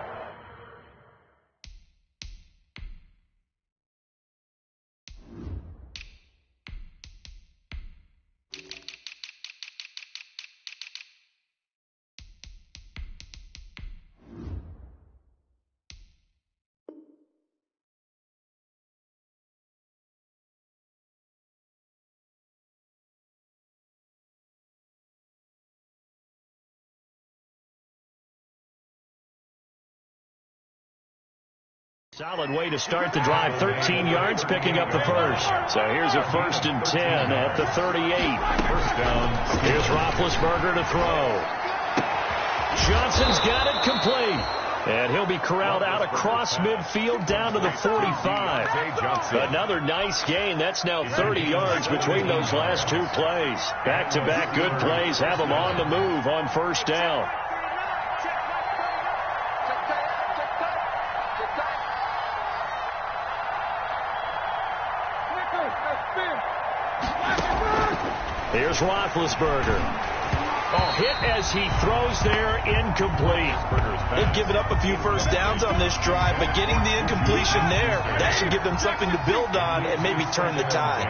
Solid way to start the drive. 13 yards, picking up the first. So here's a 1st and 10 at the 38. First down. Here's Roethlisberger to throw. Johnson's got it complete. And he'll be corralled out across midfield down to the 45. Another nice gain. That's now 30 yards between those last two plays. Back-to-back good plays have them on the move on first down. Here's Roethlisberger. Oh, hit as he throws there, incomplete. They've given up a few first downs on this drive, but getting the incompletion there, that should give them something to build on and maybe turn the tide.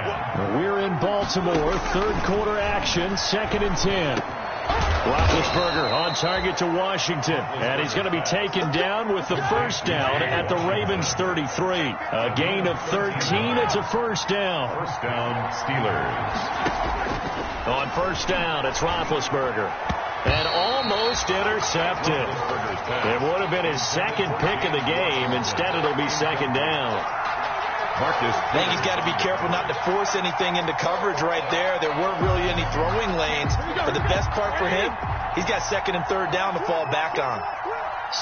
We're in Baltimore, third quarter action, 2nd and 10. Roethlisberger on target to Washington, and he's going to be taken down with the first down at the Ravens 33. A gain of 13. It's a first down. First down, Steelers. On first down, it's Roethlisberger. And almost intercepted. It would have been his second pick of the game. Instead, it'll be second down. I think he's got to be careful not to force anything into coverage right there. There weren't really any throwing lanes. But the best part for him, he's got second and third down to fall back on.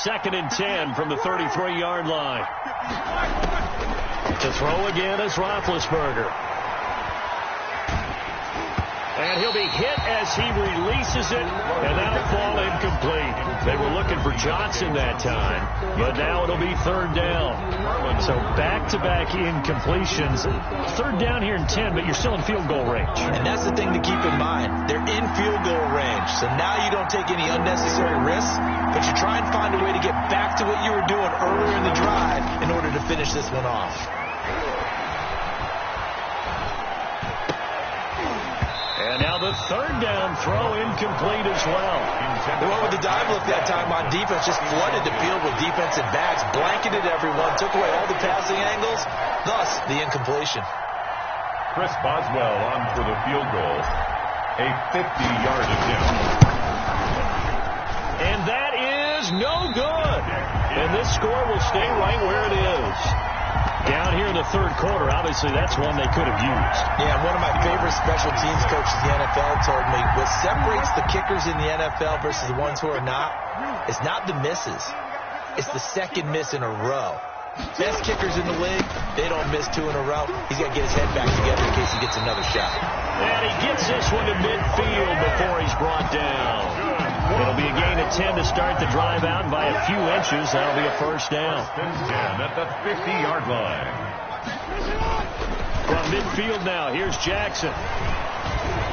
Second and 10 from the 33-yard line. To throw again is Roethlisberger. And he'll be hit as he releases it, and that'll fall incomplete. They were looking for Johnson that time, but now it'll be third down. So back-to-back incompletions. Third down here in 10, but you're still in field goal range. And that's the thing to keep in mind. They're in field goal range, so now you don't take any unnecessary risks, but you try and find a way to get back to what you were doing earlier in the drive in order to finish this one off. And now the third down throw incomplete as well. The one with the dime look that time on defense just flooded the field with defensive backs, blanketed everyone, took away all the passing angles, thus the incompletion. Chris Boswell on for the field goal. A 50-yard attempt. And that is no good. And this score will stay right where it is. Down here in the third quarter, obviously that's one they could have used. Yeah, one of my favorite special teams coaches in the NFL told me what separates the kickers in the NFL versus the ones who are not is not the misses. It's the second miss in a row. Best kickers in the league, they don't miss two in a row. He's got to get his head back together in case he gets another shot. And he gets this one to midfield before he's brought down. It'll be a gain of 10 to start the drive out by a few inches. That'll be a first down. 10 at the 50-yard line. From midfield now, here's Jackson.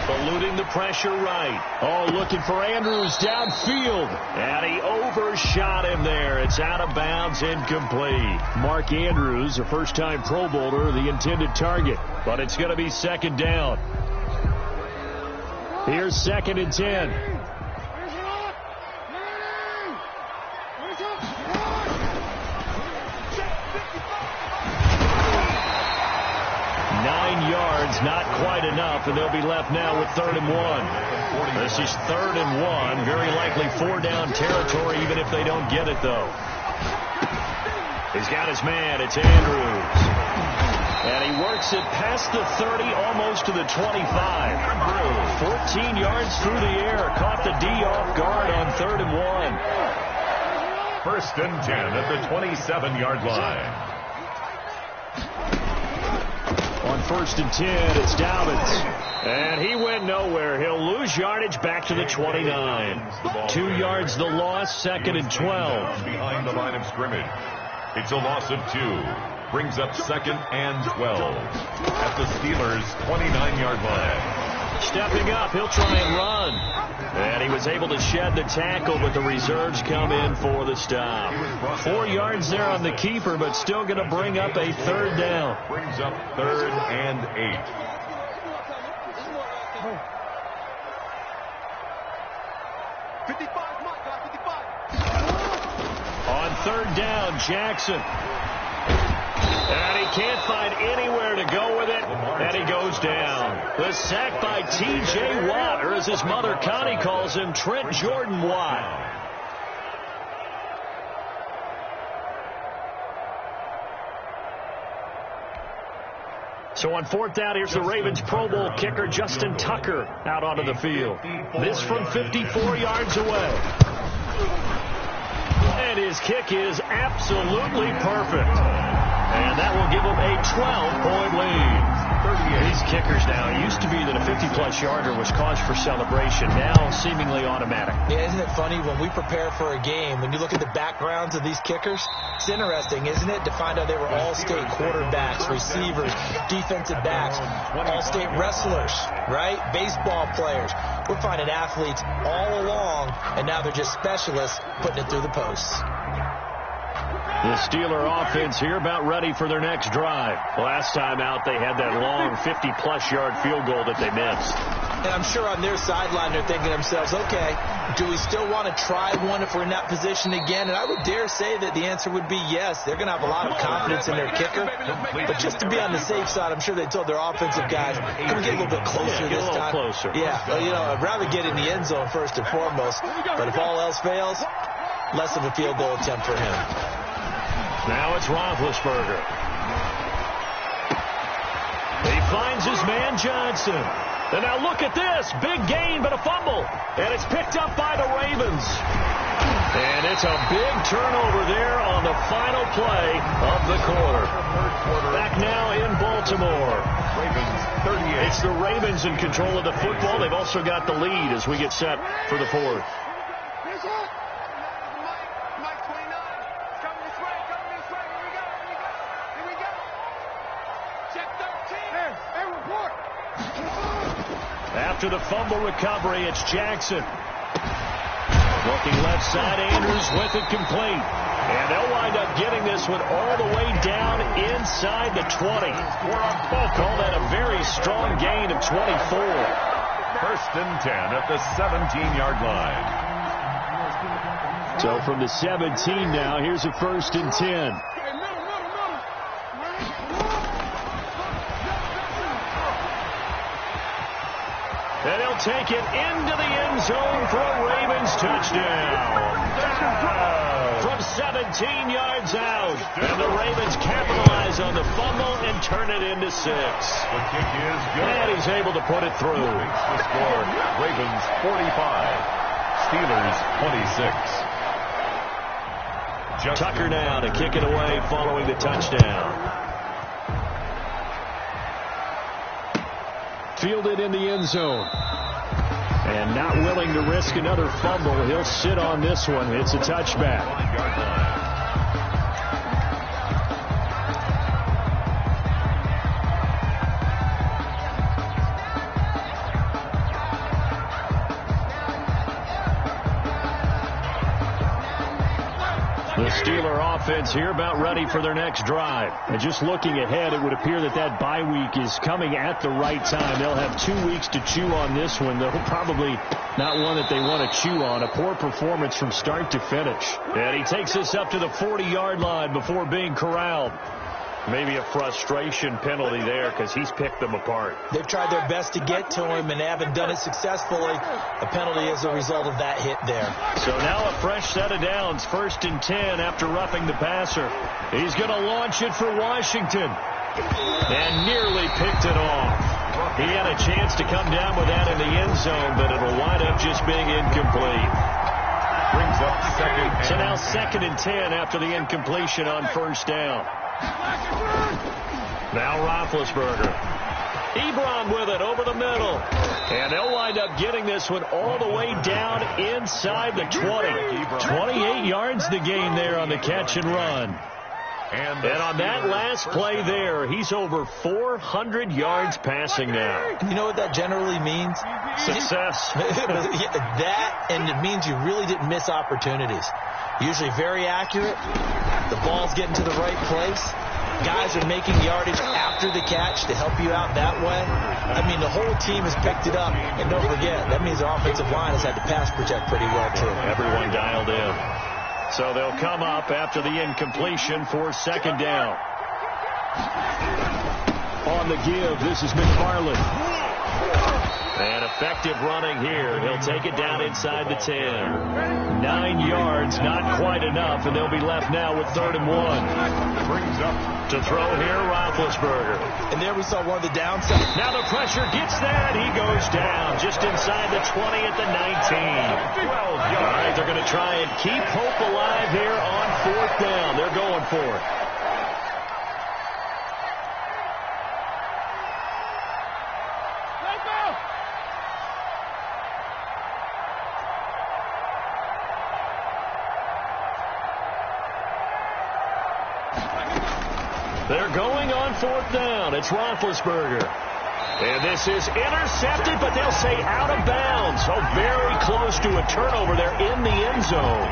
Eluding the pressure right. Oh, looking for Andrews downfield. And he overshot him there. It's out of bounds, incomplete. Mark Andrews, a first-time Pro Bowler, the intended target. But it's going to be second down. Here's second and 10. 9 yards, not quite enough, and they'll be left now with 3rd and 1. This is 3rd and 1, very likely 4-down territory, even if they don't get it, though. He's got his man, it's Andrews. And he works it past the 30, almost to the 25. 14 yards through the air, caught the D off guard on 3rd and 1. First and 10 at the 27-yard line. On 1st and 10, it's Dobbins. And he went nowhere. He'll lose yardage back to the 29. 2 yards the loss, 2nd and 12. Behind the line of scrimmage. It's a loss of 2. Brings up 2nd and 12. At the Steelers' 29-yard line. Stepping up, he'll try and run. And he was able to shed the tackle, but the reserves come in for the stop. 4 yards there on the keeper, but still going to bring up a 3rd down. Brings up 3rd and 8. On 3rd down, Jackson. And he can't find anywhere to go with it, and he goes down. The sack by T.J. Watt, or as his mother Connie calls him, Trent Jordan Watt. So on 4th down, here's the Ravens Pro Bowl kicker Justin Tucker out onto the field. This from 54 yards away. And his kick is absolutely perfect. And that will give him a 12-point lead. These kickers now, it used to be that a 50-plus yarder was cause for celebration. Now seemingly automatic. Yeah, isn't it funny when we prepare for a game, when you look at the backgrounds of these kickers, it's interesting, isn't it, to find out they were all-state quarterbacks, receivers, defensive backs, all-state wrestlers, right? Baseball players. We're finding athletes all along, and now they're just specialists putting it through the posts. The Steeler offense here about ready for their next drive. Last time out, they had that long 50-plus yard field goal that they missed. And I'm sure on their sideline they're thinking to themselves, okay, do we still want to try one if we're in that position again? And I would dare say that the answer would be yes. They're going to have a lot of confidence in their kicker. But just to be on the safe side, I'm sure they told their offensive guys, can we get a little bit closer this time? Closer. Yeah, well, I'd rather get in the end zone first and foremost. But if all else fails, less of a field goal attempt for him. Now it's Roethlisberger. He finds his man Johnson. And now look at this. Big gain, but a fumble. And it's picked up by the Ravens. And it's a big turnover there on the final play of the quarter. Back now in Baltimore. It's the Ravens in control of the football. They've also got the lead as we get set for the fourth. After the fumble recovery, it's Jackson. Looking left side, Andrews with it complete. And they'll wind up getting this one all the way down inside the 20. Call that a very strong gain of 24. First and 10 at the 17-yard line. So from the 17 now, here's a first and 10. And he'll take it into the end zone for a Ravens touchdown. From 17 yards out. And the Ravens capitalize on the fumble and turn it into 6. The kick is good. And he's able to put it through. The score, Ravens 45, Steelers 26. Tucker now to kick it away following the touchdown. Fielded in the end zone. And not willing to risk another fumble. He'll sit on this one. It's a touchback. The Steeler offense here about ready for their next drive. And just looking ahead, it would appear that bye week is coming at the right time. They'll have 2 weeks to chew on this one, though probably not one that they want to chew on. A poor performance from start to finish. And he takes this up to the 40-yard line before being corralled. Maybe a frustration penalty there because he's picked them apart. They've tried their best to get to him and haven't done it successfully. A penalty is a result of that hit there. So now a fresh set of downs. First and 10 after roughing the passer. He's going to launch it for Washington. And nearly picked it off. He had a chance to come down with that in the end zone, but it'll wind up just being incomplete. Brings up second. So now second and 10 after the incompletion on first down. Now Roethlisberger. Ebron with it over the middle. And they'll wind up getting this one all the way down inside the 20. 28 yards the gain there on the catch and run. And on that last play there, he's over 400 yards passing now. You know what that generally means? Success. That, and it means you really didn't miss opportunities. Usually very accurate. The ball's getting to the right place. Guys are making yardage after the catch to help you out that way. I mean, the whole team has picked it up. And don't forget, that means our offensive line has had to pass protect pretty well, too. Everyone dialed in. So they'll come up after the incompletion for second down. On the give, this is McFarland. And effective running here. He'll take it down inside the 10. 9 yards, not quite enough, and they'll be left now with 3rd and 1. Brings up to throw here, Roethlisberger. And there we saw one of the downsides. Now the pressure gets there, and he goes down just inside the 20 at the 19. 12 yards. All right, they're going to try and keep hope alive here on 4th down. They're going for it. They're going on 4th down. It's Roethlisberger. And this is intercepted, but they'll say out of bounds. So very close to a turnover there in the end zone.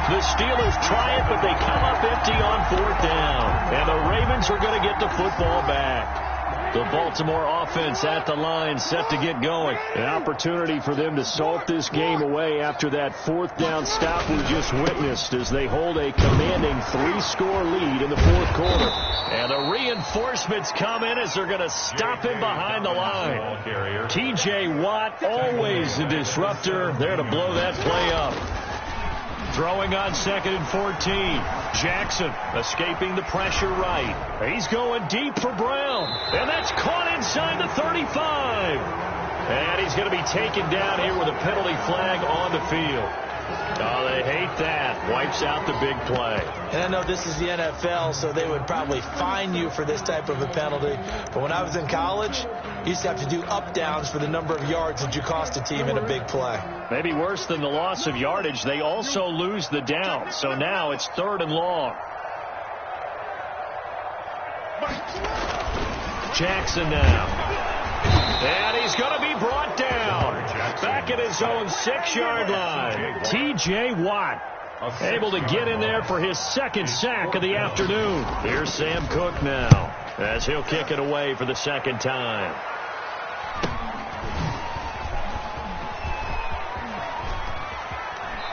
The Steelers try it, but they come up empty on 4th down. And the Ravens are going to get the football back. The Baltimore offense at the line, set to get going. An opportunity for them to salt this game away after that 4th down stop we just witnessed as they hold a commanding 3-score lead in the 4th quarter. And the reinforcements come in as they're going to stop him behind the line. T.J. Watt, always a disruptor, there to blow that play up. Throwing on 2nd and 14. Jackson escaping the pressure right. He's going deep for Brown. And that's caught inside the 35. And he's going to be taken down here with a penalty flag on the field. Oh, they hate that. Wipes out the big play. And I know this is the NFL, so they would probably fine you for this type of a penalty. But when I was in college, you used to have to do up-downs for the number of yards that you cost a team in a big play. Maybe worse than the loss of yardage, they also lose the down. So now it's 3rd and long. Jackson now. And he's going to be brought down. Back at his own 6-yard line. T.J. Watt able to get in there for his 2nd sack of the afternoon. Here's Sam Cook now as he'll kick it away for the 2nd time.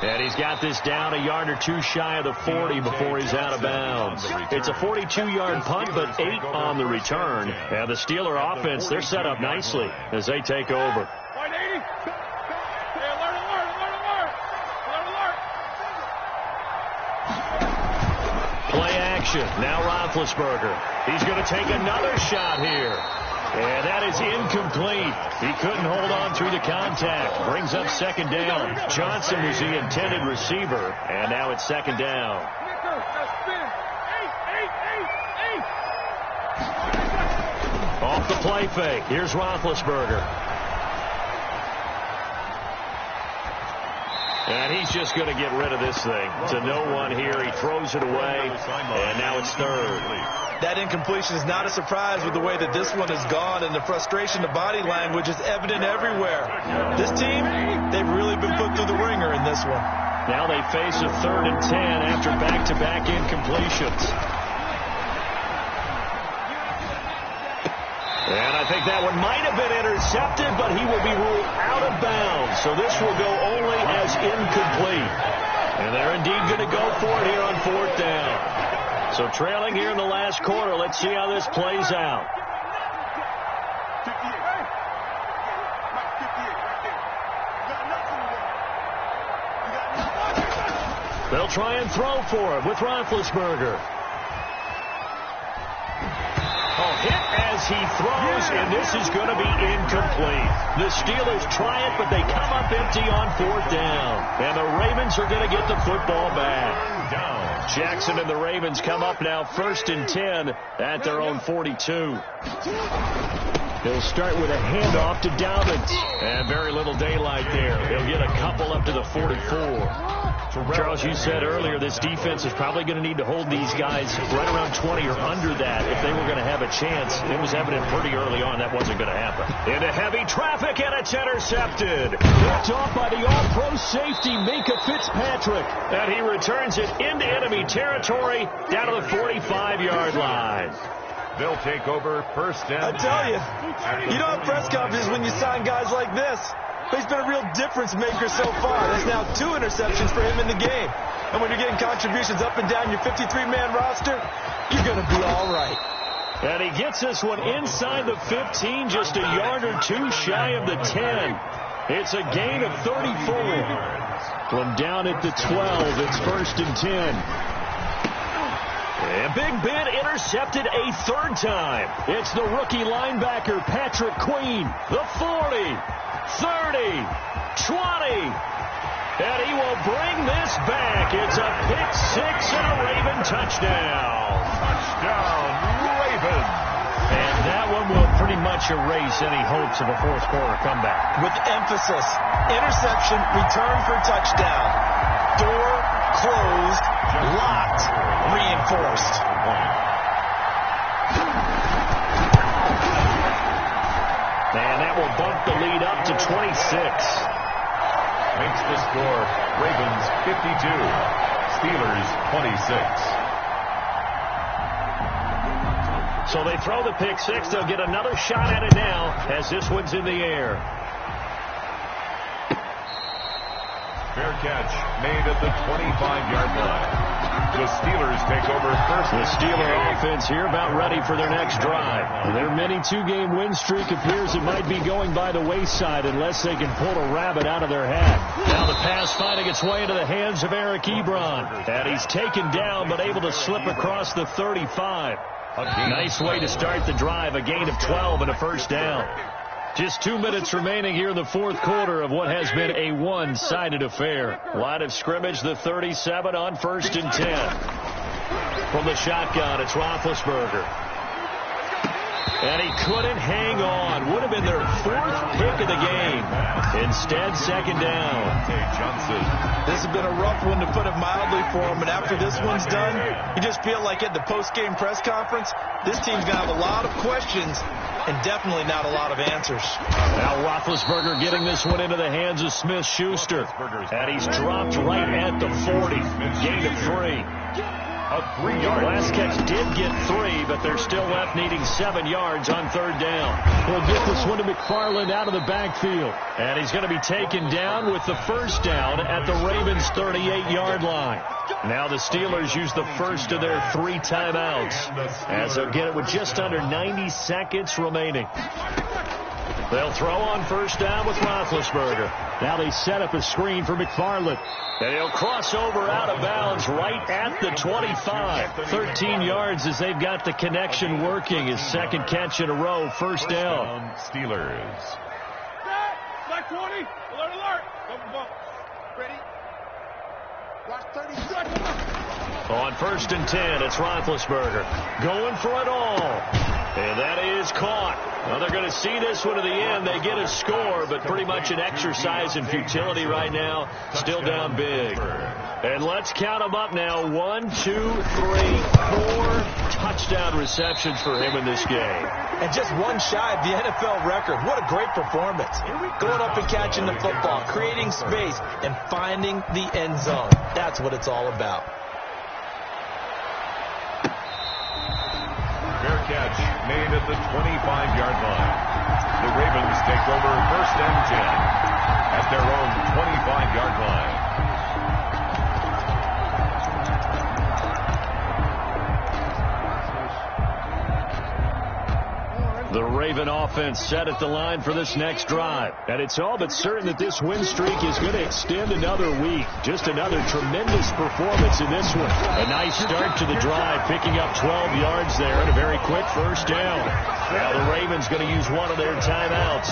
And he's got this down a yard or 2 shy of the 40 before he's out of bounds. It's a 42-yard punt, but 8 on the return. And the Steeler offense, they're set up nicely as they take over. Play action. Now Roethlisberger. He's going to take another shot here. And that is incomplete. He couldn't hold on through the contact. Brings up 2nd down. Johnson was the intended receiver. And now it's 2nd down. Off the play fake. Here's Roethlisberger. And he's just going to get rid of this thing. To no one here. He throws it away. And now it's 3rd. That incompletion is not a surprise with the way that this one has gone, and the frustration, the body language is evident everywhere. This team, they've really been put through the ringer in this one. Now they face a 3rd and 10 after back-to-back incompletions. And I think that one might have been intercepted, but he will be ruled out of bounds. So this will go only as incomplete. And they're indeed going to go for it here on 4th down. So trailing here in the last quarter. Let's see how this plays out. They'll try and throw for it with Roethlisberger. Hit as he throws, and this is going to be incomplete. The Steelers try it, but they come up empty on 4th down. And the Ravens are going to get the football back. Jackson and the Ravens come up now 1st and 10 at their own 42. They'll start with a handoff to Dobbins. And very little daylight there. They'll get a couple up to the 44. Charles, you said earlier this defense is probably going to need to hold these guys right around 20 or under that if they were going to have a chance. It was evident pretty early on that wasn't going to happen. Into heavy traffic, and it's intercepted. Picked off by the all-pro safety, Minkah Fitzpatrick. And he returns it into enemy territory down to the 45-yard line. They'll take over 1st and 10. I tell you don't have press conferences when you sign guys like this. But he's been a real difference maker so far. There's now 2 interceptions for him in the game. And when you're getting contributions up and down your 53-man roster, you're going to be all right. And he gets this one inside the 15, just a yard or 2 shy of the 10. It's a gain of 34. From down at the 12, it's 1st and 10. And Big Ben intercepted a 3rd time. It's the rookie linebacker, Patrick Queen. The 40. 30, 20, and he will bring this back. It's a pick 6 and a Raven touchdown. Touchdown, Ravens. And that one will pretty much erase any hopes of a 4th quarter comeback. With emphasis, interception, return for touchdown. Door closed, locked, reinforced. And that will bump the lead up to 26. Makes the score Ravens 52, Steelers 26. So they throw the pick six. They'll get another shot at it now as this one's in the air. Fair catch made at the 25-yard line. The Steelers take over first. The Steeler offense here about ready for their next drive. Their mini two-game win streak appears it might be going by the wayside unless they can pull a rabbit out of their hat. Now the pass finding its way into the hands of Eric Ebron. And he's taken down but able to slip across the 35. Nice way to start the drive. A gain of 12 and a first down. Just 2 minutes remaining here in the fourth quarter of what has been a one-sided affair. Line of scrimmage, the 37 on 1st and 10. From the shotgun, it's Roethlisberger. And he couldn't hang on. Would have been their 4th pick of the game. Instead, 2nd down. Johnson. This has been a rough one, to put it mildly, for him. And after this one's done, you just feel like at the post-game press conference, this team's going to have a lot of questions and definitely not a lot of answers. Now Roethlisberger getting this one into the hands of Smith-Schuster. And he's dropped right at the 40. Gain of 3. A 3-yard. Last catch did get 3, but they're still left needing 7 yards on 3rd down. We'll get this one to McFarland out of the backfield. And he's going to be taken down with the first down at the Ravens' 38-yard line. Now the Steelers use the first of their 3 timeouts, as they'll get it with just under 90 seconds remaining. They'll throw on first down with Roethlisberger. Now they set up a screen for McFarland. And he'll cross over out of bounds right at the 25. 13 yards as they've got the connection working. His 2nd catch in a row, first down. Steelers. Black 20. Alert, alert. Double bump. Ready? Watch 30 seconds. On 1st and 10, it's Roethlisberger. Going for it all. And that is caught. Well, they're going to see this one to the end. They get a score, but pretty much an exercise in futility right now. Still down big. And let's count them up now. 1, 2, 3, 4 touchdown receptions for him in this game. And just one shy of the NFL record. What a great performance. Going up and catching the football, creating space, and finding the end zone. That's what it's all about. Fair catch made at the 25-yard line. The Ravens take over 1st and 10 at their own 25-yard line. The Raven offense set at the line for this next drive. And it's all but certain that this win streak is going to extend another week. Just another tremendous performance in this one. A nice start to the drive, picking up 12 yards there and a very quick first down. Now the Ravens going to use one of their timeouts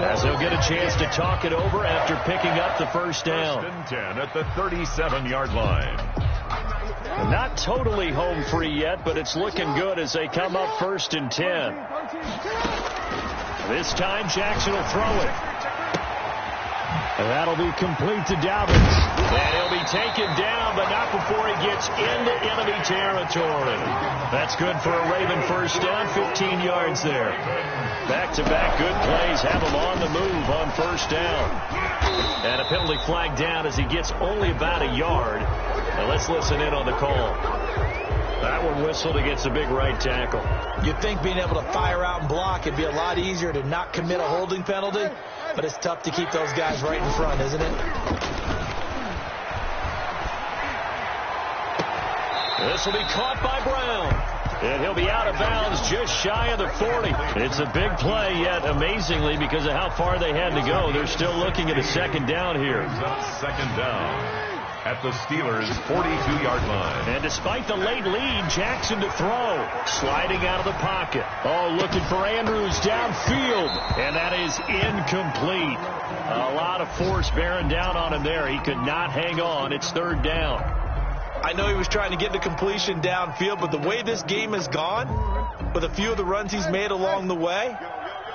as they'll get a chance to talk it over after picking up the first down. 1st and 10 at the 37-yard line. Not totally home free yet, but it's looking good as they come up 1st and 10. This time Jackson will throw it. And that'll be complete to Dobbins. And he'll be taken down, but not before he gets into enemy territory. That's good for a Raven first down, 15 yards there. Back-to-back good plays have him on the move on first down. And a penalty flag down as he gets only about a yard. Now let's listen in on the call. That one whistled against a big right tackle. You'd think being able to fire out and block it'd be a lot easier to not commit a holding penalty, but it's tough to keep those guys right in front, isn't it? This will be caught by Brown. And he'll be out of bounds just shy of the 40. It's a big play, yet amazingly, because of how far they had to go, they're still looking at a 2nd down here. 2nd down at the Steelers' 42-yard line. And despite the late lead, Jackson to throw. Sliding out of the pocket. Oh, looking for Andrews downfield. And that is incomplete. A lot of force bearing down on him there. He could not hang on. It's 3rd down. I know he was trying to get the completion downfield, but the way this game has gone, with a few of the runs he's made along the way,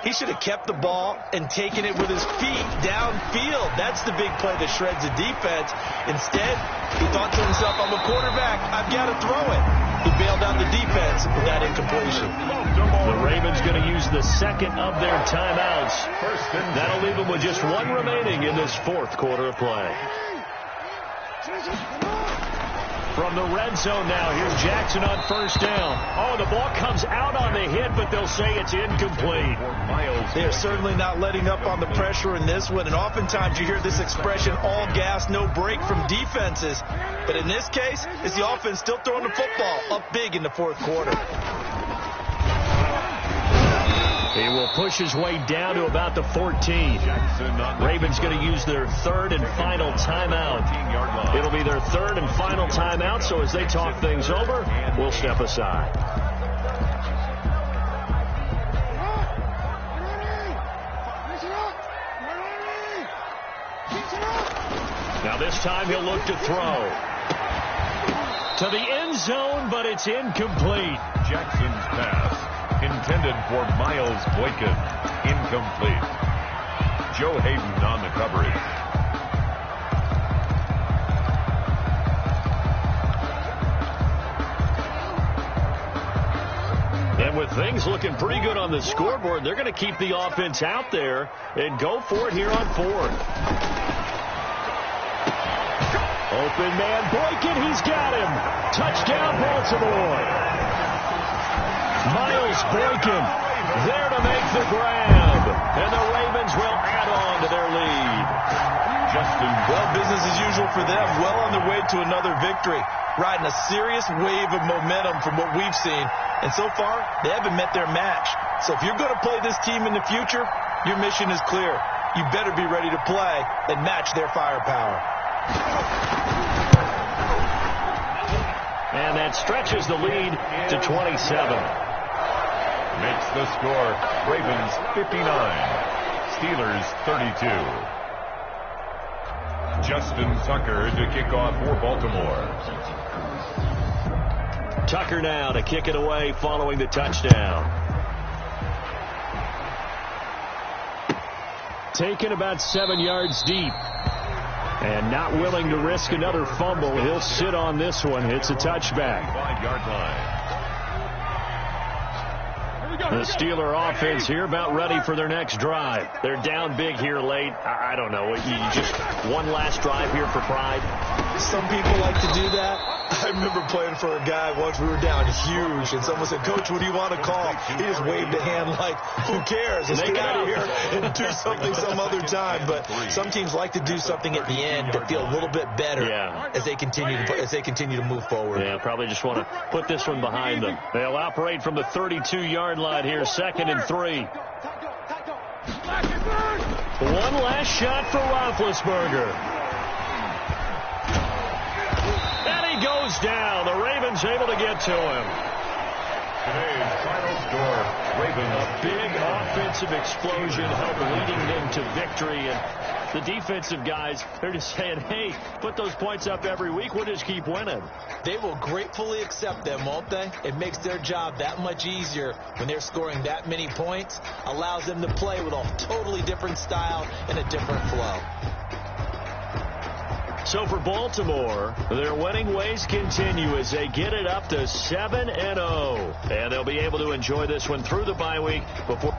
he should have kept the ball and taken it with his feet downfield. That's the big play that shreds the defense. Instead, he thought to himself, I'm a quarterback, I've got to throw it. He bailed out the defense with that incompletion. The Ravens going to use the 2nd of their timeouts. That'll leave them with just 1 remaining in this 4th quarter of play. From the red zone now, here's Jackson on first down. Oh, the ball comes out on the hit, but they'll say it's incomplete. They're certainly not letting up on the pressure in this one, and oftentimes you hear this expression, all gas, no break from defenses. But in this case, it's the offense still throwing the football up big in the fourth quarter. He will push his way down to about the 14. Ravens going to use their third and final timeout. It'll be their third and final timeout, so as they talk things over, we'll step aside. Now this time he'll look to throw. To the end zone, but it's incomplete. Jackson's pass, intended for Miles Boykin, incomplete. Joe Hayden on the coverage. And with things looking pretty good on the scoreboard, they're going to keep the offense out there and go for it here on fourth. Open man, Boykin, he's got him. Touchdown, Baltimore. Miles Boykin there to make the grab. And the Ravens will add on to their lead. Well, business as usual for them. Well on their way to another victory. Riding a serious wave of momentum from what we've seen. And so far, they haven't met their match. So if you're going to play this team in the future, your mission is clear. You better be ready to play and match their firepower. And that stretches the lead to 27. Makes the score Ravens 59, Steelers 32. Justin Tucker to kick off for Baltimore. Tucker now to kick it away following the touchdown. Taken about 7 yards deep. And not willing to risk another fumble. He'll sit on this one. It's a touchback. 5-yard line. The Steeler offense here about ready for their next drive. They're down big here late. I don't know. You just one last drive here for pride? Some people like to do that. I remember playing for a guy once. We were down huge, and someone said, "Coach, what do you want to call?" He just waved a hand like, who cares? Let's get out of here and do something some other time. But some teams like to do something at the end to feel a little bit better as they continue to move forward. Yeah, probably just want to put this one behind them. They'll operate from the 32-yard line here, 2nd and 3. One last shot for Roethlisberger. And he goes down. The Ravens able to get to him. Today's final score, Ravens. A big offensive explosion helped leading them to victory. And the defensive guys, they're just saying, hey, put those points up every week. We'll just keep winning. They will gratefully accept them, won't they? It makes their job that much easier when they're scoring that many points. Allows them to play with a totally different style and a different flow. So for Baltimore, their winning ways continue as they get it up to 7-0. And they'll be able to enjoy this one through the bye week before...